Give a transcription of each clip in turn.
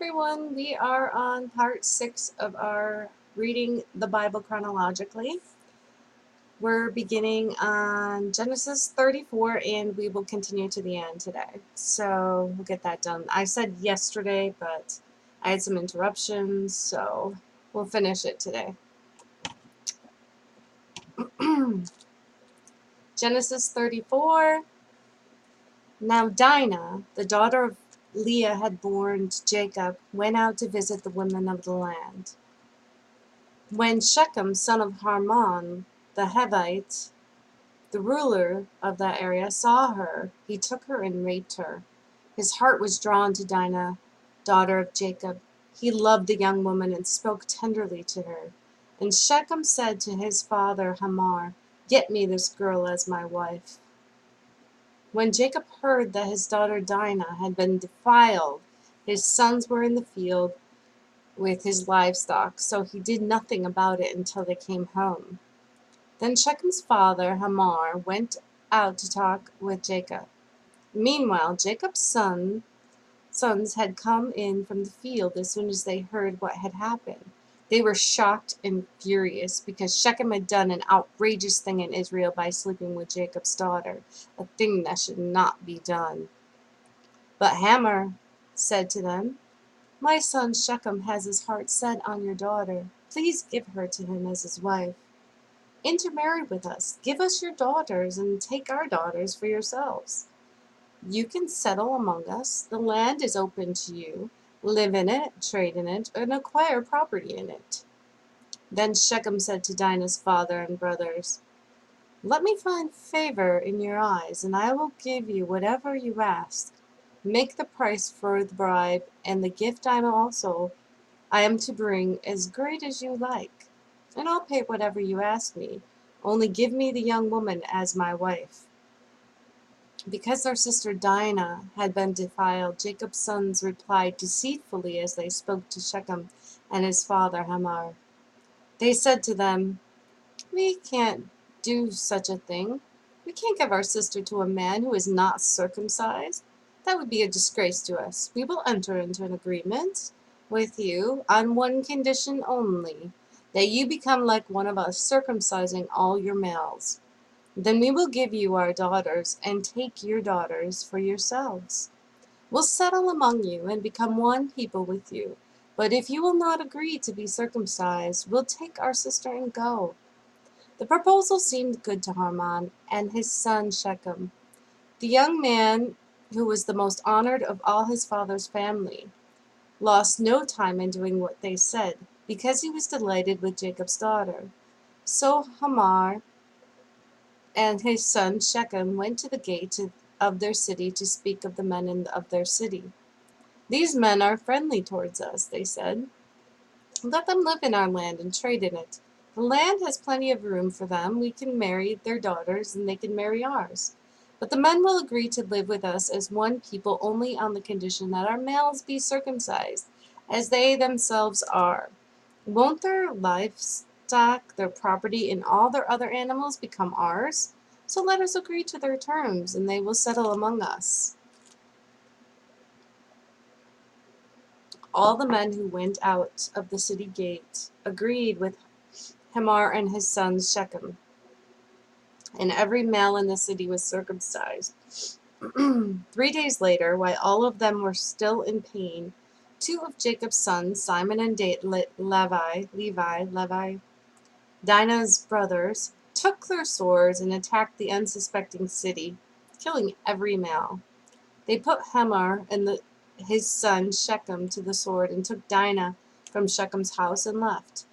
everyone. We are on part 6 of our reading the Bible chronologically. We're beginning on Genesis 34 and we will continue to the end today. So we'll get that done. I said yesterday, but I had some interruptions, so we'll finish it today. Genesis 34. Now Dinah, the daughter of Leah had borne to Jacob, went out to visit the women of the land. When Shechem, son of Harmon, the Hivite, the ruler of that area, saw her, he took her and raped her. His heart was drawn to Dinah, daughter of Jacob. He loved the young woman and spoke tenderly to her. And Shechem said to his father Hamor, "Get me this girl as my wife." When Jacob heard that his daughter Dinah had been defiled, his sons were in the field with his livestock, so he did nothing about it until they came home. Then Shechem's father Hamor went out to talk with Jacob. Meanwhile, Jacob's sons had come in from the field as soon as they heard what had happened. They were shocked and furious because Shechem had done an outrageous thing in Israel by sleeping with Jacob's daughter, a thing that should not be done. But Hamor said to them, "My son Shechem has his heart set on your daughter. Please give her to him as his wife. Intermarry with us. Give us your daughters and take our daughters for yourselves. You can settle among us. The land is open to you. Live in it, trade in it, and acquire property in it." Then Shechem said to Dinah's father and brothers, "Let me find favor in your eyes, and I will give you whatever you ask. Make the price for the bribe and the gift I am to bring as great as you like, and I'll pay whatever you ask me. Only give me the young woman as my wife." Because their sister Dinah had been defiled, Jacob's sons replied deceitfully as they spoke to Shechem and his father Hamor. They said to them, "We can't do such a thing. We can't give our sister to a man who is not circumcised. That would be a disgrace to us. We will enter into an agreement with you on one condition only, that you become like one of us, circumcising all your males. Then we will give you our daughters and take your daughters for yourselves. We'll settle among you and become one people with you. But if you will not agree to be circumcised, we'll take our sister and go." The proposal seemed good to Harmon and his son Shechem. The young man, who was the most honored of all his father's family, lost no time in doing what they said, because he was delighted with Jacob's daughter. So Hamor and his son Shechem went to the gate of their city to speak of the men of their city. "These men are friendly towards us," they said. "Let them live in our land and trade in it. The land has plenty of room for them. We can marry their daughters and they can marry ours. But the men will agree to live with us as one people only on the condition that our males be circumcised, as they themselves are. Won't their livestock, their property, and all their other animals become ours? So let us agree to their terms, and they will settle among us." All the men who went out of the city gate agreed with Hamor and his son Shechem, and every male in the city was circumcised. 3 days later, while all of them were still in pain, 2 of Jacob's sons, Simon and Levi, Dinah's brothers, took their swords and attacked the unsuspecting city, killing every male. They put Hamor and his son Shechem to the sword and took Dinah from Shechem's house and left.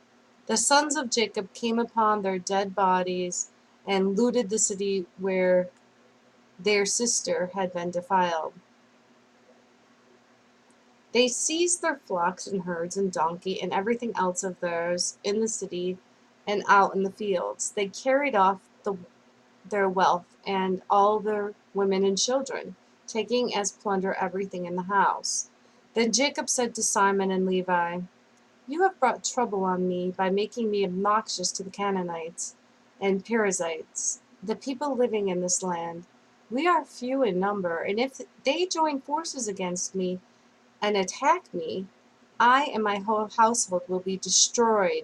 The sons of Jacob came upon their dead bodies and looted the city where their sister had been defiled. They seized their flocks and herds and donkey and everything else of theirs in the city and out in the fields. They carried off their wealth and all their women and children, taking as plunder everything in the house. Then Jacob said to Simon and Levi, "You have brought trouble on me by making me obnoxious to the Canaanites and Perizzites, the people living in this land. We are few in number, and if they join forces against me and attack me, I and my whole household will be destroyed.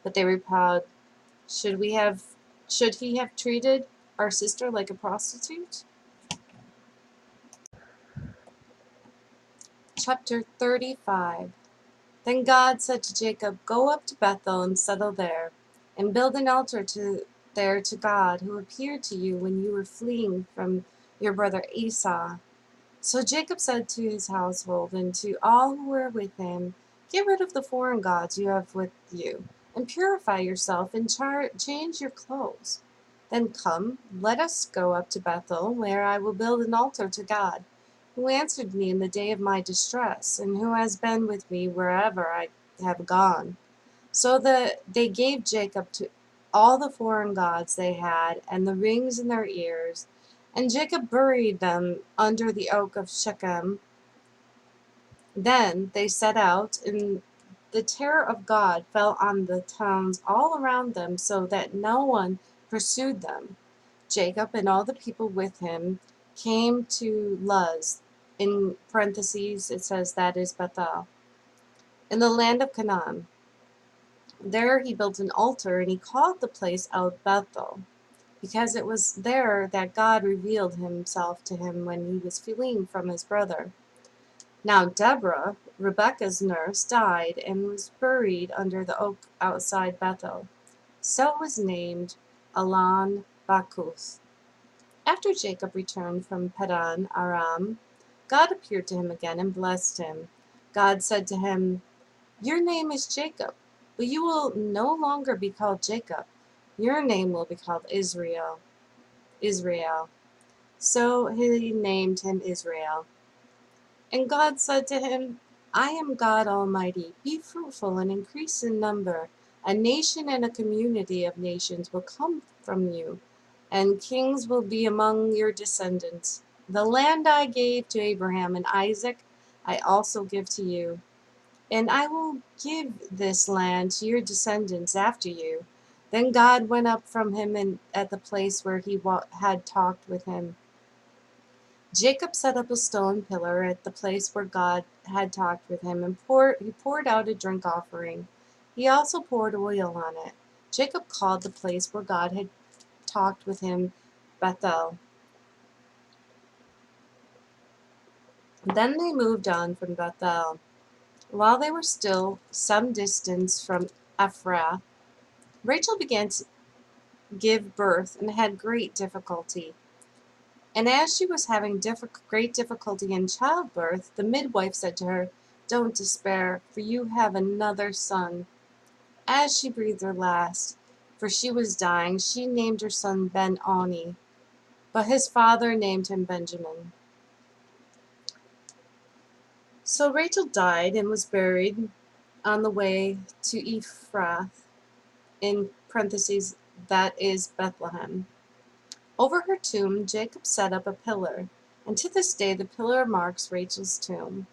But they replied, should we have should he have treated our sister like a prostitute? Chapter 35. Then God said to Jacob, go up to Bethel and settle there, and build an altar there to God, who appeared to you when you were fleeing from your brother Esau. So Jacob said to his household and to all who were with him, get rid of the foreign gods you have with you, and purify yourself and change your clothes. Then come, let us go up to Bethel, where I will build an altar to God, who answered me in the day of my distress, and who has been with me wherever I have gone. So they gave Jacob to all the foreign gods they had, and the rings in their ears, and Jacob buried them under the oak of Shechem. Then they set out, and the terror of God fell on the towns all around them, so that no one pursued them. Jacob and all the people with him came to Luz, in parentheses it says that is Bethel, in the land of Canaan. There he built an altar, and he called the place El Bethel, because it was there that God revealed himself to him when he was fleeing from his brother. Now Deborah, Rebekah's nurse, died and was buried under the oak outside Bethel. So it was named Elon Bakuth. After Jacob returned from Padan Aram, God appeared to him again and blessed him. God said to him, your name is Jacob, but you will no longer be called Jacob. Your name will be called Israel. Israel. So he named him Israel. And God said to him, I am God Almighty. Be fruitful and increase in number. A nation and a community of nations will come from you, and kings will be among your descendants. The land I gave to Abraham and Isaac, I also give to you. And I will give this land to your descendants after you. Then God went up from him at the place where he had talked with him. Jacob set up a stone pillar at the place where God had talked with him, and he poured out a drink offering. He also poured oil on it. Jacob called the place where God had talked with him Bethel. Then they moved on from Bethel. While they were still some distance from Ephrath, Rachel began to give birth and had great difficulty. And as she was having great difficulty in childbirth, the midwife said to her, don't despair, for you have another son. As she breathed her last, for she was dying, she named her son Ben-Oni, but his father named him Benjamin. So Rachel died and was buried on the way to Ephrath, in parentheses, that is Bethlehem. Over her tomb, Jacob set up a pillar, and to this day the pillar marks Rachel's tomb.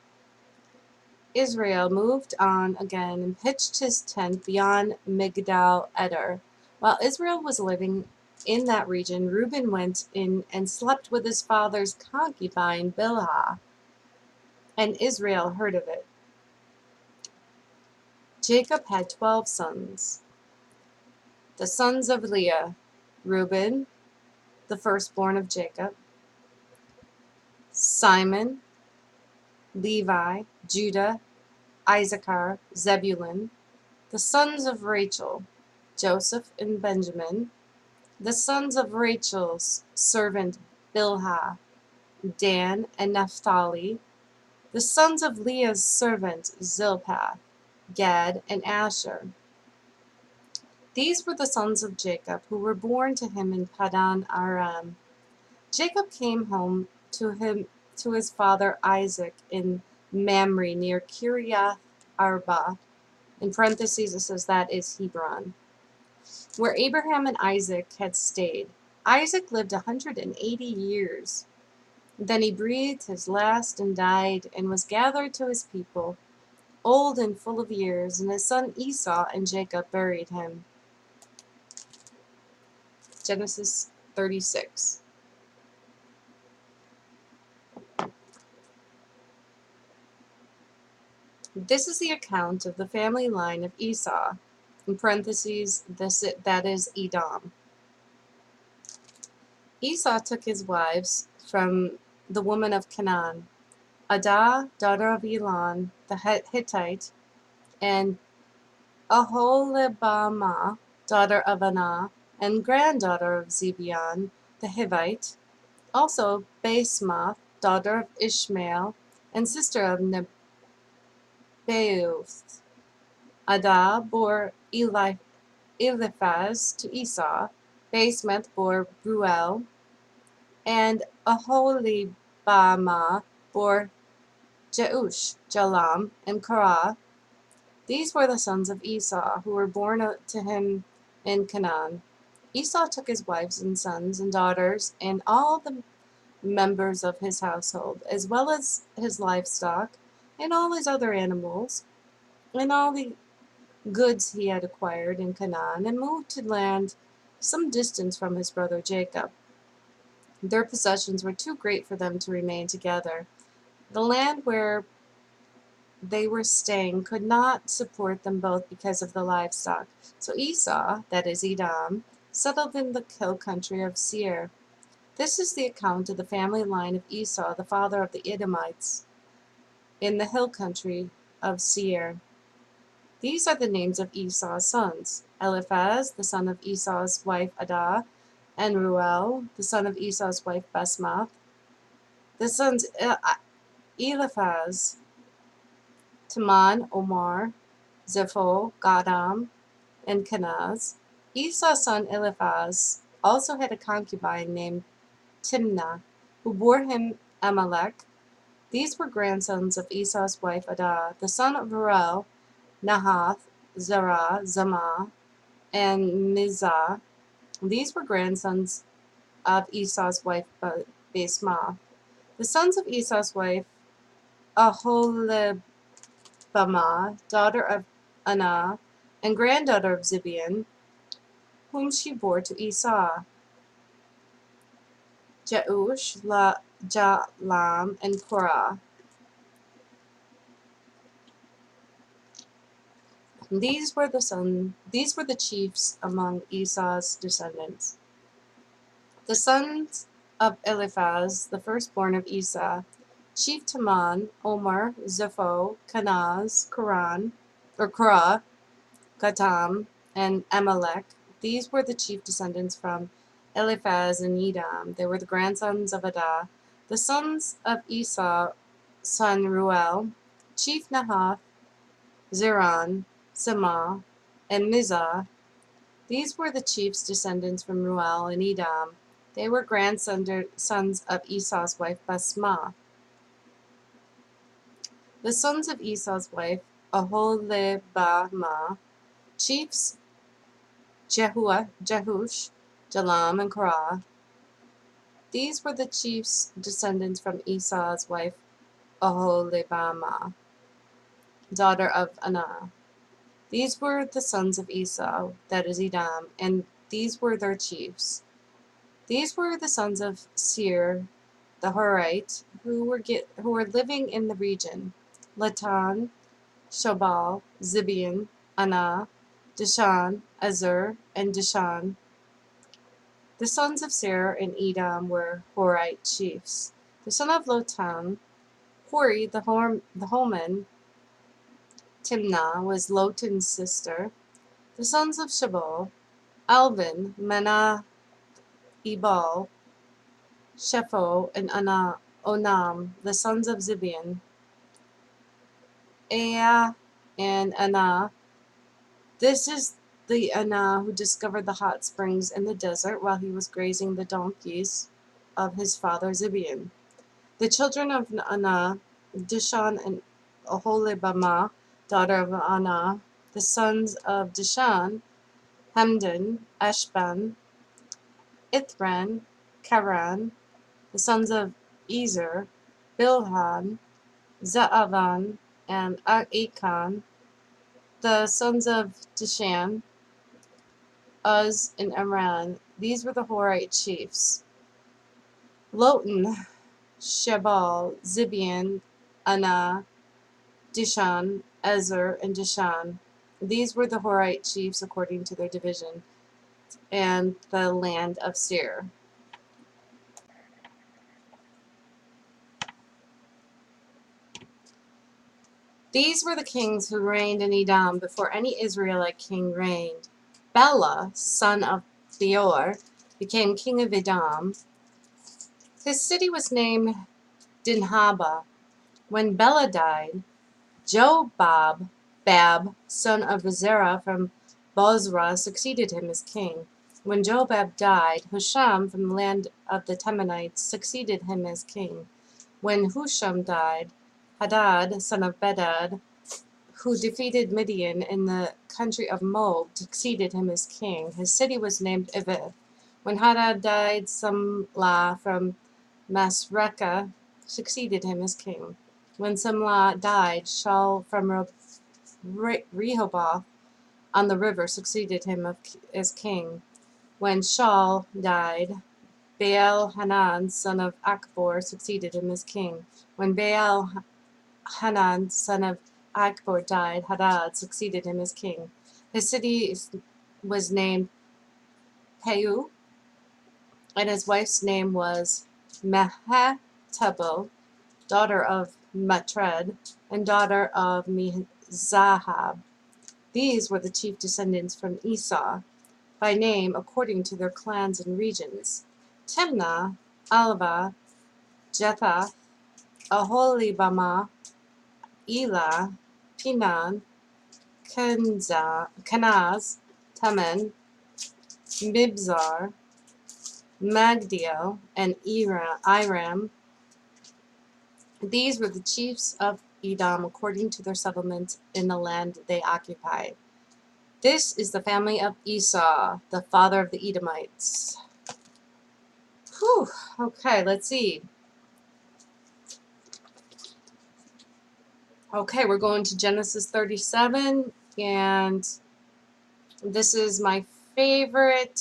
Israel moved on again and pitched his tent beyond Migdal Eder. While Israel was living in that region, Reuben went in and slept with his father's concubine Bilhah, and Israel heard of it. Jacob had 12 sons. The sons of Leah: Reuben, the firstborn of Jacob; Simon, Levi, Judah, Issachar, Zebulun. The sons of Rachel: Joseph and Benjamin. The sons of Rachel's servant Bilhah: Dan and Naphtali. The sons of Leah's servant Zilpah: Gad and Asher. These were the sons of Jacob, who were born to him in Padan Aram. Jacob came home to his father Isaac in Mamre near Kiriath Arba. In parentheses it says that is Hebron, where Abraham and Isaac had stayed. Isaac lived 180 years. Then he breathed his last and died, and was gathered to his people, old and full of years, and his son Esau and Jacob buried him. Genesis 36. This is the account of the family line of Esau, in parentheses, that is Edom. Esau took his wives from the woman of Canaan, Adah, daughter of Elon the Hittite, and Aholibamah, daughter of Anah, and granddaughter of Zibeon the Hivite, also Basemath, daughter of Ishmael, and sister of Nebaioth. Adah bore Eliphaz to Esau, Basemath bore Ruel, and Aholibamah bore Jeush, Jalam, and Korah. These were the sons of Esau, who were born to him in Canaan. Esau took his wives and sons and daughters and all the members of his household, as well as his livestock and all his other animals, and all the goods he had acquired in Canaan, and moved to land some distance from his brother Jacob. Their possessions were too great for them to remain together. The land where they were staying could not support them both because of the livestock. So Esau, that is Edom, settled in the hill country of Seir. This is the account of the family line of Esau, the father of the Edomites, in the hill country of Seir. These are the names of Esau's sons: Eliphaz, the son of Esau's wife Adah, and Ruel, the son of Esau's wife Basemath. The sons Eliphaz: Teman, Omar, Zepho, Gadam, and Kenaz. Esau's son Eliphaz also had a concubine named Timnah, who bore him Amalek. These were grandsons of Esau's wife Adah. The son of Ruel: Nahath, Zerah, Zamah, and Mizah. These were grandsons of Esau's wife Basemath. The sons of Esau's wife Aholibamah, daughter of Anah, and granddaughter of Zibeon, whom she bore to Esau: Jeush, Jalam, and Korah. These were the chiefs among Esau's descendants. The sons of Eliphaz, the firstborn of Esau: Chief Teman, Omar, Zepho, Kenaz, Korah, Gatam, and Amalek. These were the chief descendants from Eliphaz and Edom. They were the grandsons of Adah. The sons of Esau, son Ruel: Chief Nahath, Ziran, Samah, and Mizah. These were the chief's descendants from Ruel and Edom. They were grandsons of Esau's wife Basemath. The sons of Esau's wife Aholibamah: chiefs Jehush, Jalam, and Korah. These were the chief's descendants from Esau's wife Aholibamah, daughter of Anah. These were the sons of Esau, that is Edom, and these were their chiefs. These were the sons of Seir, the Horite, who were living in the region: Latan, Shobal, Zibeon, Anah, Dishan, Ezer, and Dishan. The sons of Seir and Edom were Horite chiefs. The son of Lotan, Hori the Homan. Timnah was Lotan's sister. The sons of Shabal: Alvin, Manah, Ebal, Shepho, and Onam. The sons of Zibeon: Ea and Anah. This is the Anah who discovered the hot springs in the desert while he was grazing the donkeys of his father Zibeon. The children of Anah: Dishan and Aholibamah, daughter of Anah. The sons of Dishan: Hemdan, Eshban, Ithran, Karan. The sons of Ezer: Bilhan, Zaavan, and Achan. The sons of Dishan: Uz and Amran. These were the Horite chiefs. Lotan, Shebal, Zibeon, Anah, Dishan, Ezer, and Dishan. These were the Horite chiefs according to their division, and the land of Seir. These were the kings who reigned in Edom before any Israelite king reigned. Bela, son of Beor, became king of Edom. His city was named Dinhaba. When Bela died, Jobab, son of Zerah from Bozrah, succeeded him as king. When Jobab died, Husham from the land of the Temanites succeeded him as king. When Husham died, Hadad, son of Bedad, who defeated Midian in the country of Moab, succeeded him as king. His city was named Eved. When Hadad died, Samlah from Masrekah succeeded him as king. When Samlah died, Shaul from Rehoboth on the river succeeded him as king. When Shaul died, Baal-Hanan, son of Akbor, succeeded him as king. When Baal-Hanan, son of Akbor, died, Hadad succeeded him as king. His city was named Peu, and his wife's name was Mehetabel, daughter of Matred, and daughter of Mezahab. These were the chief descendants from Esau, by name according to their clans and regions: Timnah, Alva, Jethath, Aholibamah, Elah, Pinan, Kenaz, Teman, Mibzar, Magdiel, and Iram. These were the chiefs of Edom according to their settlements in the land they occupied. This is the family of Esau, the father of the Edomites. Whew. Okay, let's see. Okay, we're going to Genesis 37, and this is my favorite,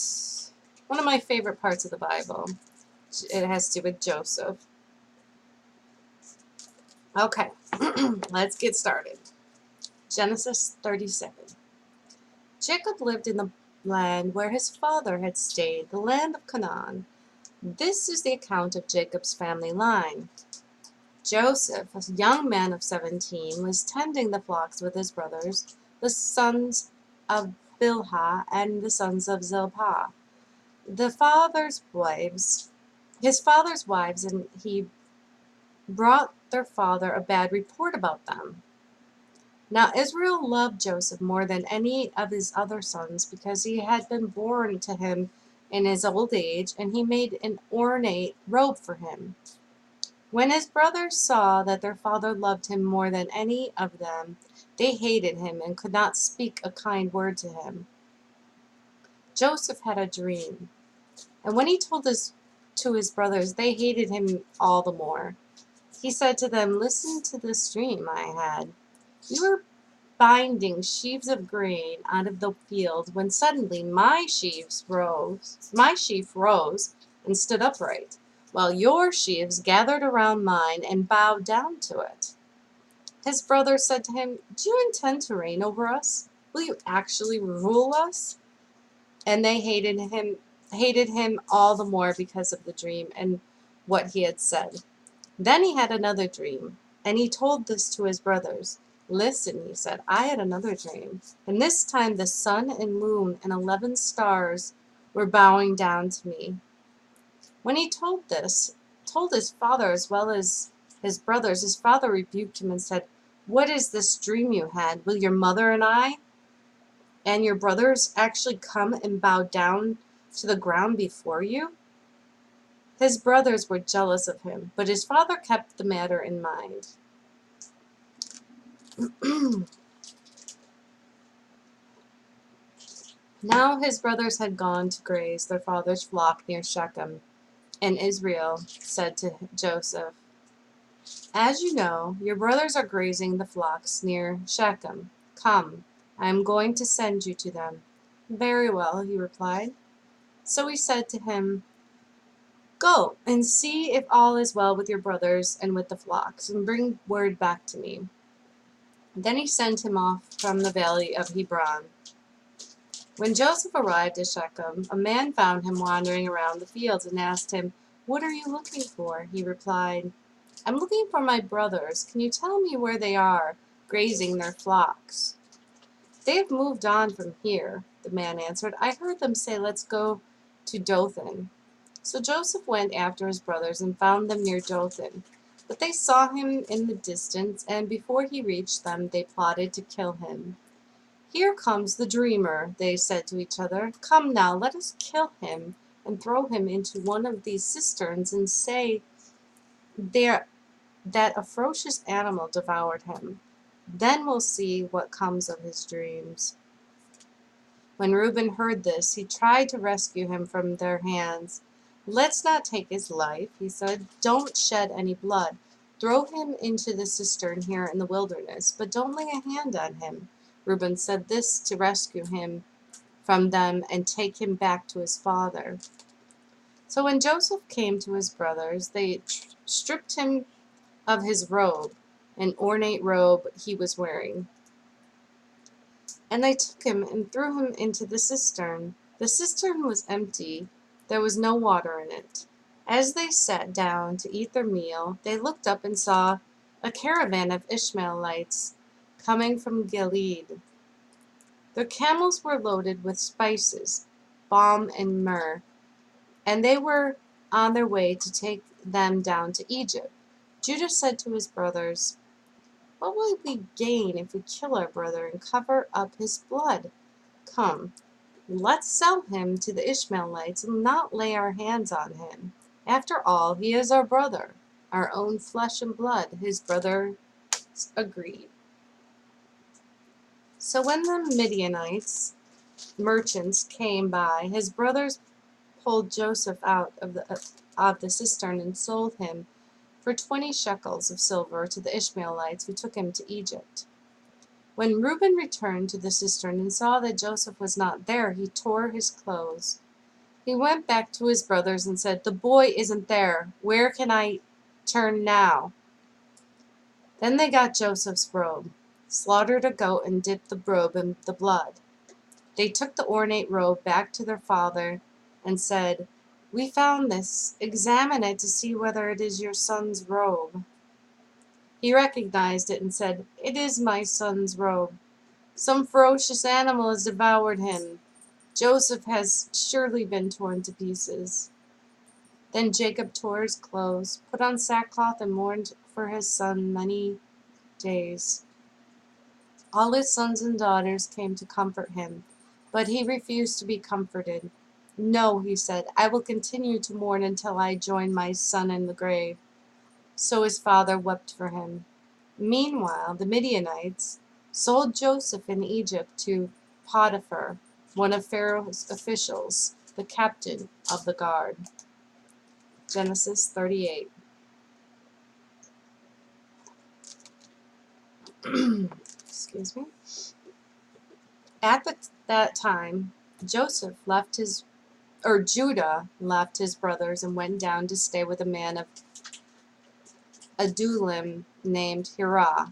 one of my favorite parts of the Bible. It has to do with Joseph. Okay, let's get started. Genesis 37. Jacob lived in the land where his father had stayed, the land of Canaan. This is the account of Jacob's family line. Joseph, a young man of 17, was tending the flocks with his brothers, the sons of Bilhah and the sons of Zilpah, his father's wives, and he brought their father a bad report about them. Now Israel loved Joseph more than any of his other sons because he had been born to him in his old age, and he made an ornate robe for him. When his brothers saw that their father loved him more than any of them, they hated him and could not speak a kind word to him. Joseph had a dream, and when he told this to his brothers, they hated him all the more. He said to them, "Listen to this dream I had. You were binding sheaves of grain out of the field when suddenly my sheaf rose and stood upright, while your sheaves gathered around mine and bowed down to it." His brothers said to him, "Do you intend to reign over us? Will you actually rule us?" And they hated him all the more because of the dream and what he had said. Then he had another dream, and he told this to his brothers. "Listen," he said, "I had another dream, and this time the sun and moon and 11 stars were bowing down to me." When he told his father as well as his brothers, his father rebuked him and said, "What is this dream you had? Will your mother and I and your brothers actually come and bow down to the ground before you?" His brothers were jealous of him, but his father kept the matter in mind. Now his brothers had gone to graze their father's flock near Shechem, and Israel said to Joseph, "As you know, your brothers are grazing the flocks near Shechem. Come, I am going to send you to them." "Very well," he replied. So he said to him, "Go and see if all is well with your brothers and with the flocks, and bring word back to me." Then he sent him off from the valley of Hebron. When Joseph arrived at Shechem, a man found him wandering around the fields and asked him, "What are you looking for?" He replied, "I'm looking for my brothers. Can you tell me where they are, grazing their flocks?" "They have moved on from here," the man answered. "I heard them say, 'Let's go to Dothan.'" So Joseph went after his brothers and found them near Dothan. But they saw him in the distance, and before he reached them, they plotted to kill him. "Here comes the dreamer," they said to each other. "Come now, let us kill him and throw him into one of these cisterns and say there that a ferocious animal devoured him. Then we'll see what comes of his dreams." When Reuben heard this, he tried to rescue him from their hands. "Let's not take his life," he said. "Don't shed any blood. Throw him into the cistern here in the wilderness, but don't lay a hand on him." Reuben said this to rescue him from them and take him back to his father. So when Joseph came to his brothers, they stripped him of his robe, an ornate robe he was wearing. And they took him and threw him into the cistern. The cistern was empty. There was no water in it. As they sat down to eat their meal, they looked up and saw a caravan of Ishmaelites coming from Gilead. Their camels were loaded with spices, balm, and myrrh, and they were on their way to take them down to Egypt. Judah said to his brothers, "What will we gain if we kill our brother and cover up his blood? Come, let's sell him to the Ishmaelites and not lay our hands on him. After all, he is our brother, our own flesh and blood." His brothers agreed. So when the Midianites merchants came by, his brothers pulled Joseph out of the cistern and sold him for 20 shekels of silver to the Ishmaelites who took him to Egypt. When Reuben returned to the cistern and saw that Joseph was not there, he tore his clothes. He went back to his brothers and said, "The boy isn't there. Where can I turn now?" Then they got Joseph's robe, slaughtered a goat, and dipped the robe in the blood. They took the ornate robe back to their father and said, "We found this. Examine it to see whether it is your son's robe." He recognized it and said, "It is my son's robe. Some ferocious animal has devoured him. Joseph has surely been torn to pieces." Then Jacob tore his clothes, put on sackcloth, and mourned for his son many days. All his sons and daughters came to comfort him, but he refused to be comforted. "No," he said, "I will continue to mourn until I join my son in the grave." So his father wept for him. Meanwhile, the Midianites sold Joseph in Egypt to Potiphar, one of Pharaoh's officials, the captain of the guard. Genesis 38. Excuse me. At that time, Judah left his brothers and went down to stay with a man of Adullam named Hirah.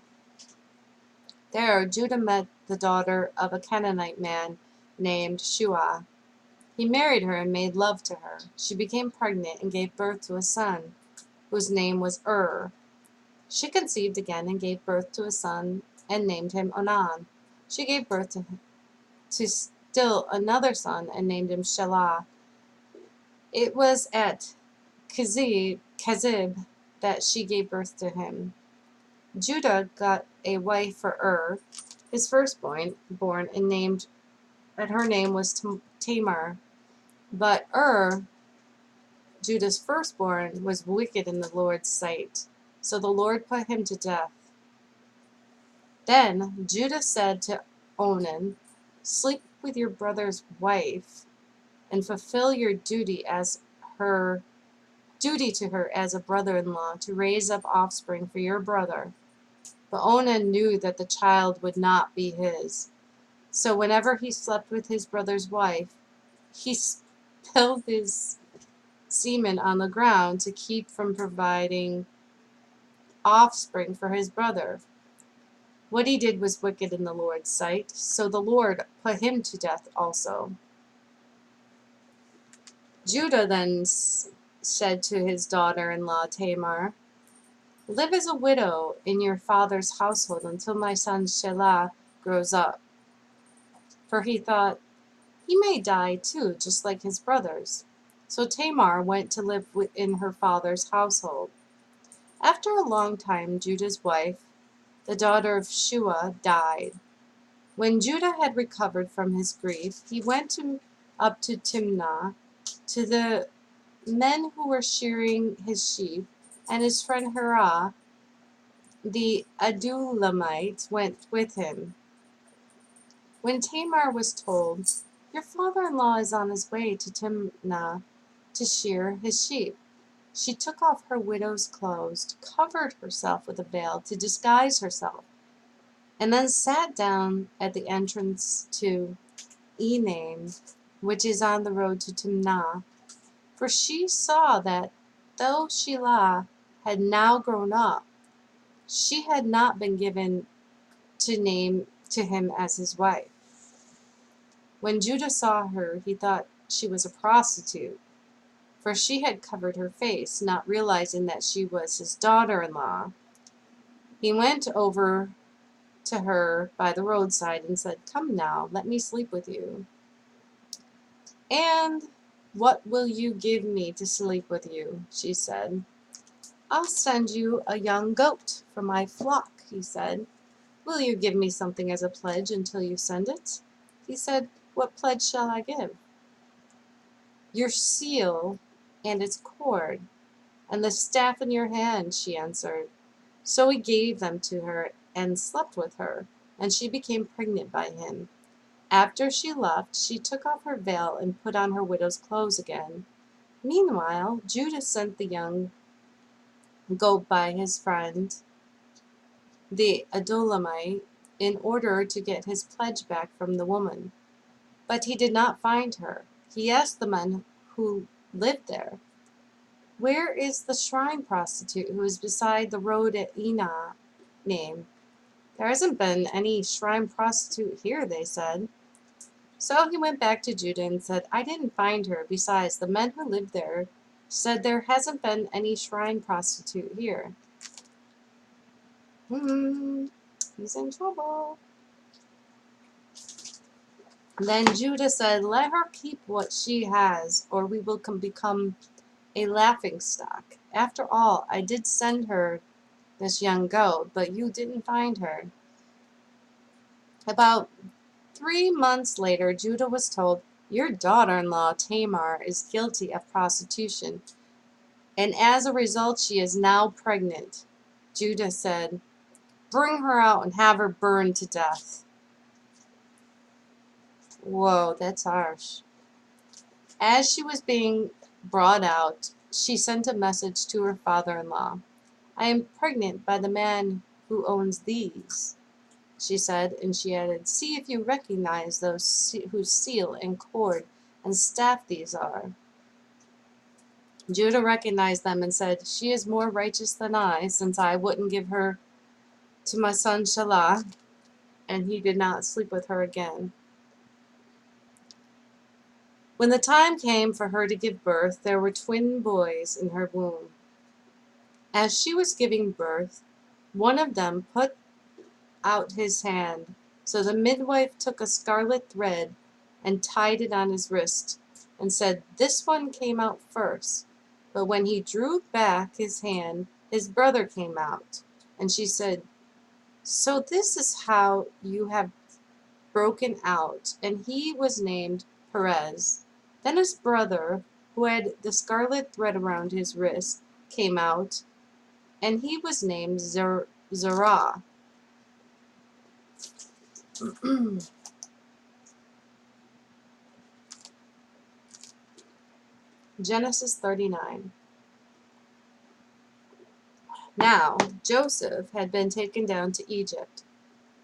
There, Judah met the daughter of a Canaanite man named Shua. He married her and made love to her. She became pregnant and gave birth to a son, whose name was She conceived again and gave birth to a son and named him Onan. She gave birth to still another son and named him Shelah. It was at Kezib that she gave birth to him. Judah got a wife for his firstborn, and her name was Tamar. But Judah's firstborn, was wicked in the Lord's sight, so the Lord put him to death. Then Judah said to Onan, "Sleep with your brother's wife and fulfill your duty to her as a brother-in-law to raise up offspring for your brother." But Onan knew that the child would not be his. So whenever he slept with his brother's wife, he spilled his semen on the ground to keep from providing offspring for his brother. What he did was wicked in the Lord's sight, so the Lord put him to death also. Judah then said to his daughter-in-law Tamar, "Live as a widow in your father's household until my son Shelah grows up." For he thought, he may die too, just like his brothers. So Tamar went to live in her father's household. After a long time, Judah's wife, the daughter of Shua, died. When Judah had recovered from his grief, he went up to Timnah to the men who were shearing his sheep, and his friend Hirah, the Adullamite, went with him. When Tamar was told, "Your father-in-law is on his way to Timnah to shear his sheep," she took off her widow's clothes, covered herself with a veil to disguise herself, and then sat down at the entrance to Enaim, which is on the road to Timnah. For she saw that though Shelah had now grown up, she had not been given to name to him as his wife. When Judah saw her, he thought she was a prostitute, for she had covered her face, not realizing that she was his daughter-in-law. He went over to her by the roadside and said, "Come now, let me sleep with you." "And what will you give me to sleep with you?" she said. "I'll send you a young goat from my flock," he said. "Will you give me something as a pledge until you send it?" He said, "What pledge shall I give?" "Your seal and its cord, and the staff in your hand," she answered. So he gave them to her and slept with her, and she became pregnant by him. After she left, she took off her veil and put on her widow's clothes again. Meanwhile, Judah sent the young goat by his friend, the Adullamite, in order to get his pledge back from the woman. But he did not find her. He asked the men who lived there, "Where is the shrine prostitute who is beside the road at Enaim?" "There hasn't been any shrine prostitute here," they said. So he went back to Judah and said, "I didn't find her. Besides, the men who lived there said there hasn't been any shrine prostitute here." He's in trouble. Then Judah said, "Let her keep what she has, or we will become a laughingstock. After all, I did send her this young goat, but you didn't find her." About 3 months later, Judah was told, "Your daughter-in-law Tamar is guilty of prostitution, and as a result she is now pregnant." Judah said, "Bring her out and have her burned to death." Whoa, that's harsh. As she was being brought out, she sent a message to her father-in-law. "I am pregnant by the man who owns these," she said, and she added, "See if you recognize those whose seal and cord and staff these are." Judah recognized them and said, "She is more righteous than I, since I wouldn't give her to my son Shelah," and he did not sleep with her again. When the time came for her to give birth, there were twin boys in her womb. As she was giving birth, one of them put out his hand. So the midwife took a scarlet thread and tied it on his wrist, and said, "This one came out first." But when he drew back his hand, his brother came out. And she said, "So this is how you have broken out." And he was named Perez. Then his brother, who had the scarlet thread around his wrist, came out, and he was named Zerah. Genesis 39. Now Joseph had been taken down to Egypt.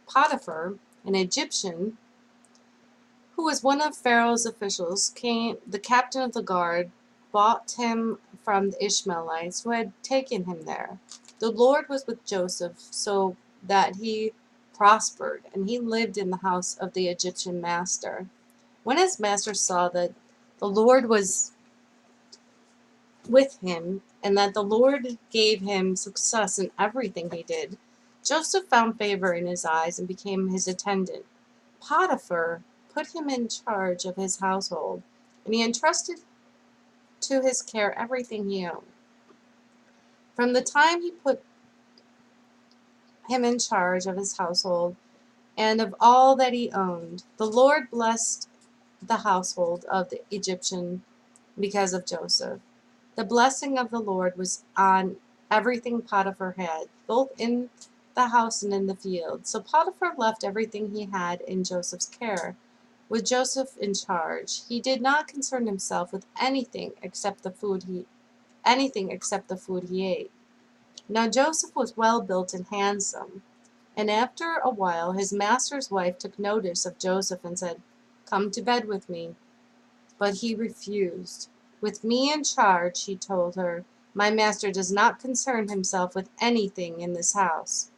Potiphar, an Egyptian, who was one of Pharaoh's officials, the captain of the guard, bought him from the Ishmaelites who had taken him there. The Lord was with Joseph, so that he prospered, and he lived in the house of the Egyptian master. When his master saw that the Lord was with him, and that the Lord gave him success in everything he did, Joseph found favor in his eyes and became his attendant. Potiphar put him in charge of his household, and he entrusted to his care everything he owned. From the time he put him in charge of his household and of all that he owned, the Lord blessed the household of the Egyptian because of Joseph. The blessing of the Lord was on everything Potiphar had, both in the house and in the field. So Potiphar left everything he had in Joseph's care, with Joseph in charge. He did not concern himself with anything except the food he ate. Now Joseph was well built and handsome, and after a while his master's wife took notice of Joseph and said, "Come to bed with me." But he refused. "With me in charge," he told her, "my master does not concern himself with anything in this house.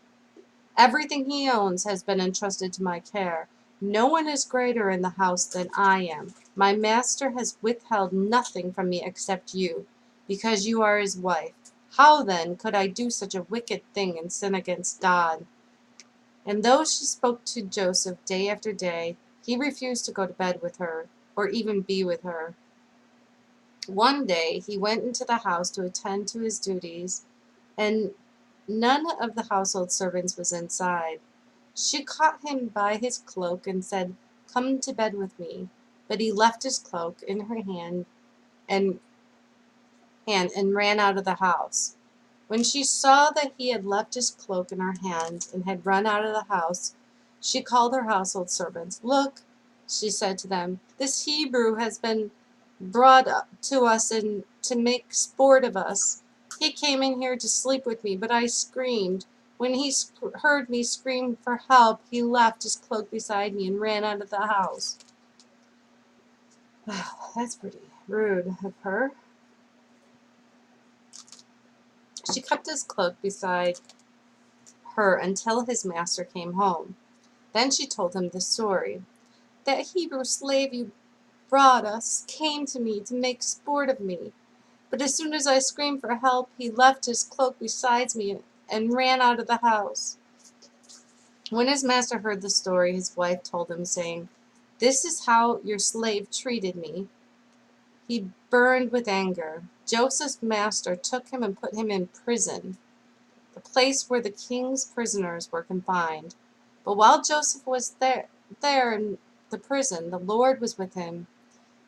Everything he owns has been entrusted to my care. No one is greater in the house than I am. My master has withheld nothing from me except you, because you are his wife. How then could I do such a wicked thing and sin against God?" And though she spoke to Joseph day after day, he refused to go to bed with her, or even be with her. One day he went into the house to attend to his duties, and none of the household servants was inside. She caught him by his cloak and said, "Come to bed with me." But he left his cloak in her and ran out of the house. When she saw that he had left his cloak in her hand and had run out of the house, she called her household servants. "Look," she said to them, "this Hebrew has been brought up to us and to make sport of us. He came in here to sleep with me, but I screamed. When he heard me scream for help, he left his cloak beside me and ran out of the house." That's pretty rude of her. She kept his cloak beside her until his master came home. Then she told him the story. "That Hebrew slave you brought us came to me to make sport of me. But as soon as I screamed for help, he left his cloak beside me and ran out of the house." When his master heard the story, his wife told him, saying, "This is how your slave treated me." He burned with anger. Joseph's master took him and put him in prison, the place where the king's prisoners were confined. But while Joseph was there in the prison, the Lord was with him.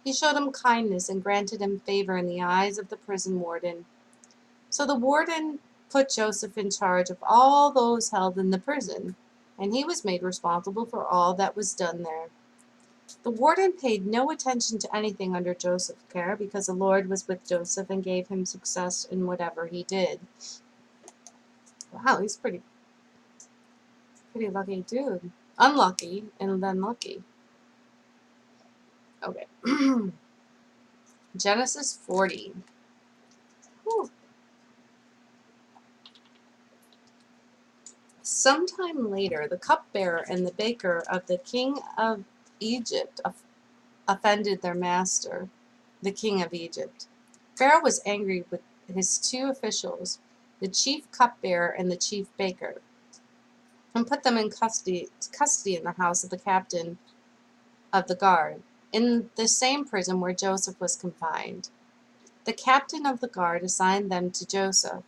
He showed him kindness and granted him favor in the eyes of the prison warden. So the warden put Joseph in charge of all those held in the prison, and he was made responsible for all that was done there. The warden paid no attention to anything under Joseph's care, because the Lord was with Joseph and gave him success in whatever he did. Wow, he's pretty lucky dude. Unlucky and then lucky. Okay. Genesis 40. Whew. Sometime later, the cupbearer and the baker of the king of Egypt offended their master, the king of Egypt. Pharaoh was angry with his two officials, the chief cupbearer and the chief baker, and put them in custody in the house of the captain of the guard, in the same prison where Joseph was confined. The captain of the guard assigned them to Joseph,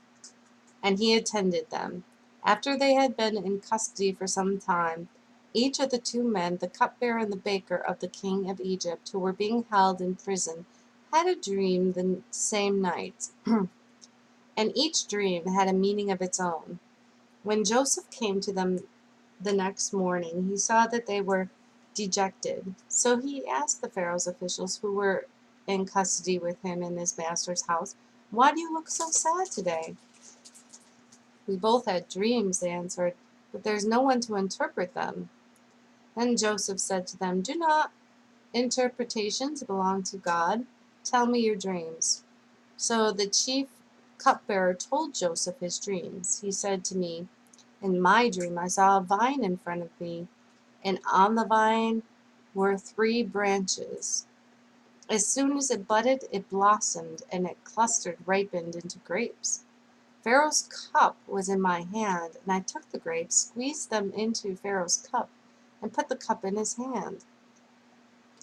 and he attended them. After they had been in custody for some time, each of the two men, the cupbearer and the baker of the king of Egypt, who were being held in prison, had a dream the same night, and each dream had a meaning of its own. When Joseph came to them the next morning, he saw that they were dejected. So he asked the Pharaoh's officials who were in custody with him in his master's house, "Why do you look so sad today?" "We both had dreams," they answered, "but there's no one to interpret them." Then Joseph said to them, "Do not interpretations belong to God? Tell me your dreams." So the chief cupbearer told Joseph his dreams. He said to me, In my dream, I saw a vine in front of me, and on the vine were 3 branches. As soon as it budded, it blossomed, and it clustered, ripened into grapes. Pharaoh's cup was in my hand, and I took the grapes, squeezed them into Pharaoh's cup, and put the cup in his hand.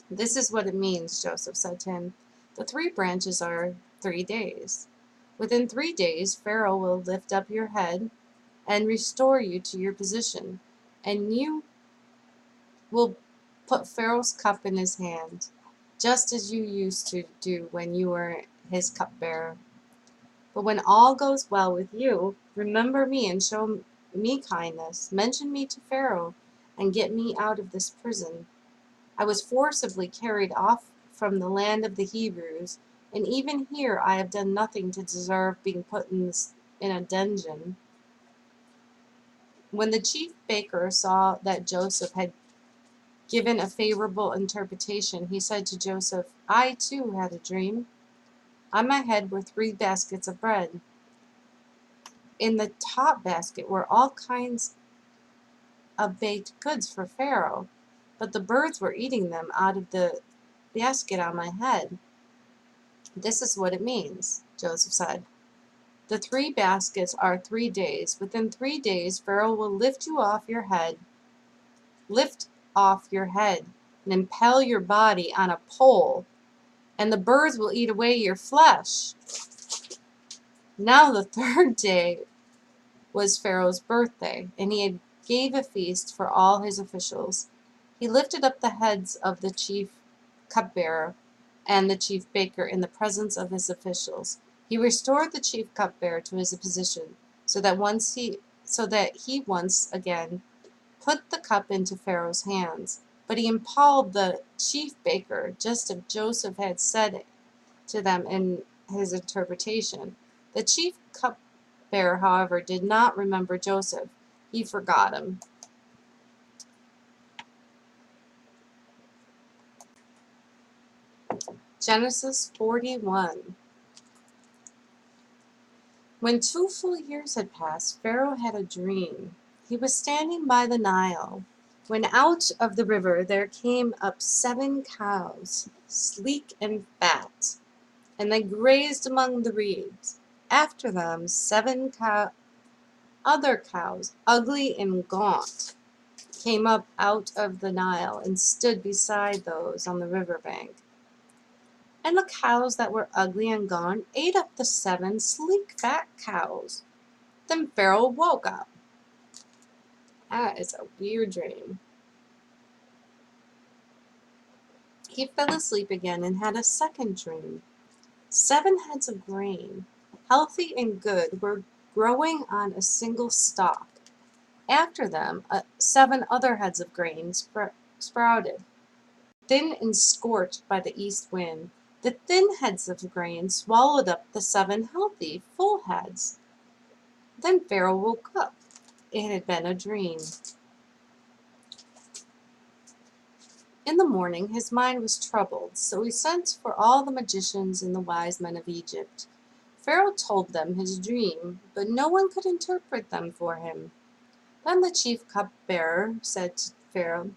This is what it means, Joseph said to him. The 3 branches are 3 days. Within 3 days, Pharaoh will lift up your head and restore you to your position, and you will put Pharaoh's cup in his hand, just as you used to do when you were his cupbearer. But when all goes well with you, remember me and show me kindness. Mention me to Pharaoh and get me out of this prison. I was forcibly carried off from the land of the Hebrews, and even here I have done nothing to deserve being put in a dungeon. When the chief baker saw that Joseph had given a favorable interpretation, he said to Joseph, I too had a dream. On my head were 3 baskets of bread. In the top basket were all kinds of baked goods for Pharaoh, but the birds were eating them out of the basket on my head. This is what it means, Joseph said. The 3 baskets are 3 days. Within 3 days, Pharaoh will lift off your head, and impale your body on a pole, and the birds will eat away your flesh. Now the 3rd day was Pharaoh's birthday, and he gave a feast for all his officials. He lifted up the heads of the chief cupbearer and the chief baker in the presence of his officials. He restored the chief cupbearer to his position, so that he once again put the cup into Pharaoh's hands. But he impaled the chief baker, just as Joseph had said to them in his interpretation. The chief cupbearer, however, did not remember Joseph. He forgot him. Genesis 41. When 2 full years had passed, Pharaoh had a dream. He was standing by the Nile, when out of the river there came up 7 cows, sleek and fat, and they grazed among the reeds. After them 7 other cows, ugly and gaunt, came up out of the Nile and stood beside those on the river bank. And the cows that were ugly and gaunt ate up the 7 sleek fat cows. Then Pharaoh woke up. That is a weird dream. He fell asleep again and had a second dream. 7 heads of grain, healthy and good, were growing on a single stalk. After them, 7 other heads of grain sprouted, thin and scorched by the east wind. The thin heads of grain swallowed up the 7 healthy, full heads. Then Pharaoh woke up. It had been a dream. In the morning his mind was troubled, so he sent for all the magicians and the wise men of Egypt. Pharaoh told them his dream, but no one could interpret them for him. Then the chief cupbearer said to Pharaoh,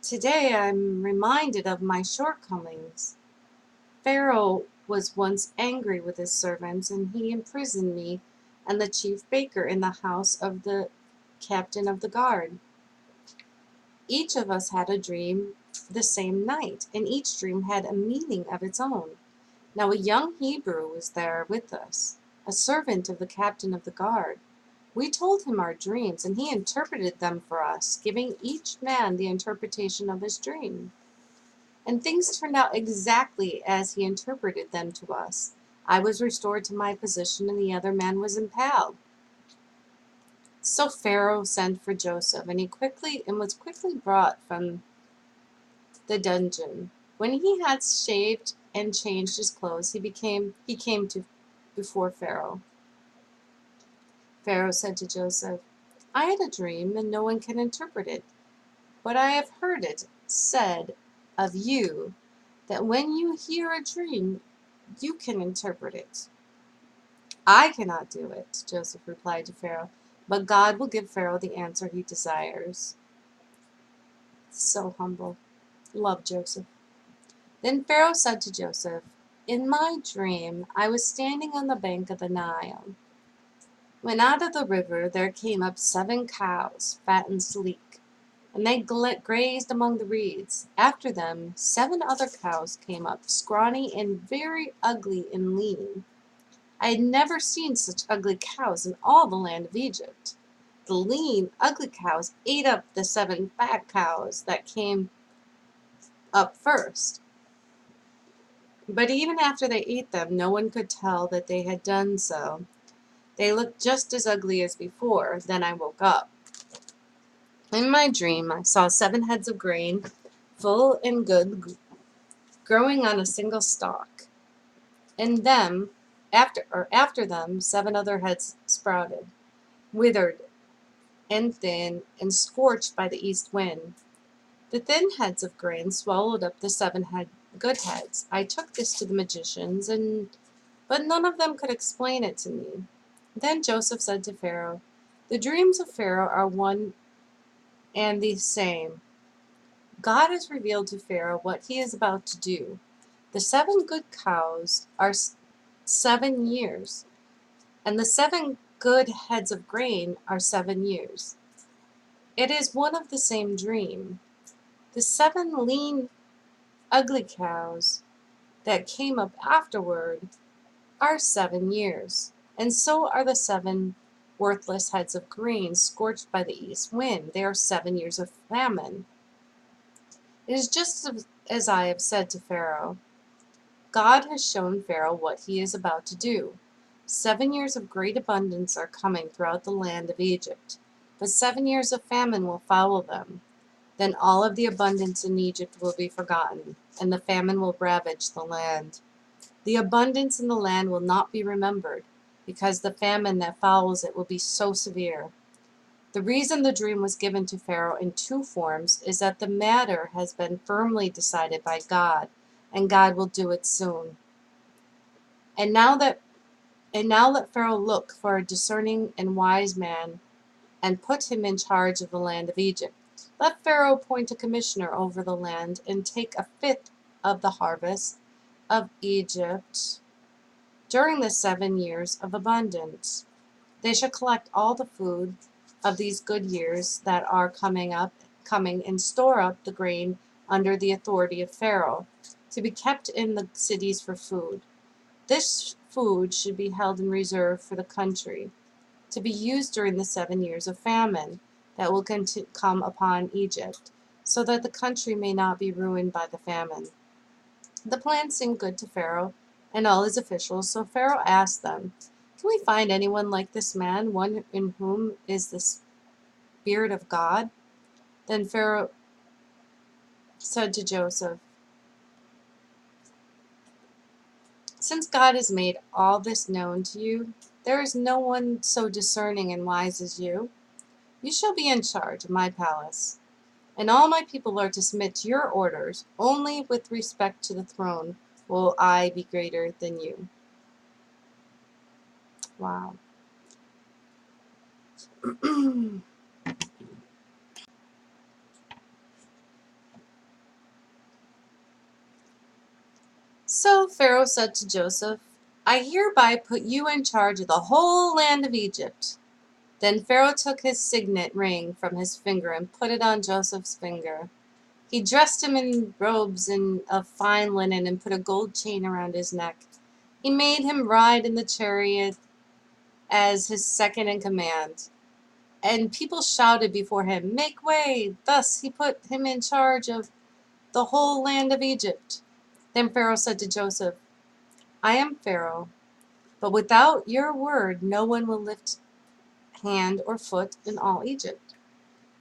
Today I am reminded of my shortcomings. Pharaoh was once angry with his servants, and he imprisoned me and the chief baker in the house of the captain of the guard. Each of us had a dream the same night, and each dream had a meaning of its own. Now a young Hebrew was there with us, a servant of the captain of the guard. We told him our dreams, and he interpreted them for us, giving each man the interpretation of his dream. And things turned out exactly as he interpreted them to us. I was restored to my position, and the other man was impaled. So Pharaoh sent for Joseph, and was quickly brought from the dungeon. When he had shaved and changed his clothes, he came before Pharaoh. Pharaoh said to Joseph, I had a dream, and no one can interpret it. But I have heard it said of you that when you hear a dream, you can interpret it. I cannot do it, Joseph replied to Pharaoh, but God will give Pharaoh the answer he desires. So humble. Love Joseph. Then Pharaoh said to Joseph, "In my dream, I was standing on the bank of the Nile, when out of the river there came up 7 cows, fat and sleek, and they grazed among the reeds. After them 7 other cows came up, scrawny and very ugly and lean. I had never seen such ugly cows in all the land of Egypt. The lean, ugly cows ate up the 7 fat cows that came up first. But even after they ate them, no one could tell that they had done so. They looked just as ugly as before. Then I woke up. In my dream, I saw 7 heads of grain, full and good, growing on a single stalk. And after them, 7 other heads sprouted, withered and thin, and scorched by the east wind. The thin heads of grain swallowed up the 7 good heads. I took this to the magicians, but none of them could explain it to me. Then Joseph said to Pharaoh, "The dreams of Pharaoh are one and the same. God has revealed to Pharaoh what he is about to do. The 7 good cows are 7 years, and the 7 good heads of grain are 7 years. It is one of the same dream. The 7 lean, ugly cows that came up afterward are 7 years, and so are the 7 worthless heads of grain scorched by the east wind. They are 7 years of famine. It is just as I have said to Pharaoh. God has shown Pharaoh what he is about to do. 7 years of great abundance are coming throughout the land of Egypt, but 7 years of famine will follow them. Then all of the abundance in Egypt will be forgotten, and the famine will ravage the land. The abundance in the land will not be remembered, because the famine that follows it will be so severe. The reason the dream was given to Pharaoh in 2 forms is that the matter has been firmly decided by God, and God will do it soon. And now let Pharaoh look for a discerning and wise man and put him in charge of the land of Egypt. Let Pharaoh appoint a commissioner over the land and take 1/5 of the harvest of Egypt during the 7 years of abundance. They shall collect all the food of these good years that are coming, and store up the grain under the authority of Pharaoh, to be kept in the cities for food. This food should be held in reserve for the country, to be used during the 7 years of famine that will come upon Egypt, so that the country may not be ruined by the famine." The plan seemed good to Pharaoh and all his officials, so Pharaoh asked them, "Can we find anyone like this man, one in whom is the Spirit of God?" Then Pharaoh said to Joseph, "Since God has made all this known to you, there is no one so discerning and wise as you. You shall be in charge of my palace, and all my people are to submit to your orders. Only with respect to the throne will I be greater than you." Wow. So Pharaoh said to Joseph, "I hereby put you in charge of the whole land of Egypt." Then Pharaoh took his signet ring from his finger and put it on Joseph's finger. He dressed him in robes of fine linen and put a gold chain around his neck. He made him ride in the chariot as his second in command, and people shouted before him, "Make way!" Thus he put him in charge of the whole land of Egypt. Then Pharaoh said to Joseph, "I am Pharaoh, but without your word no one will lift hand or foot in all Egypt."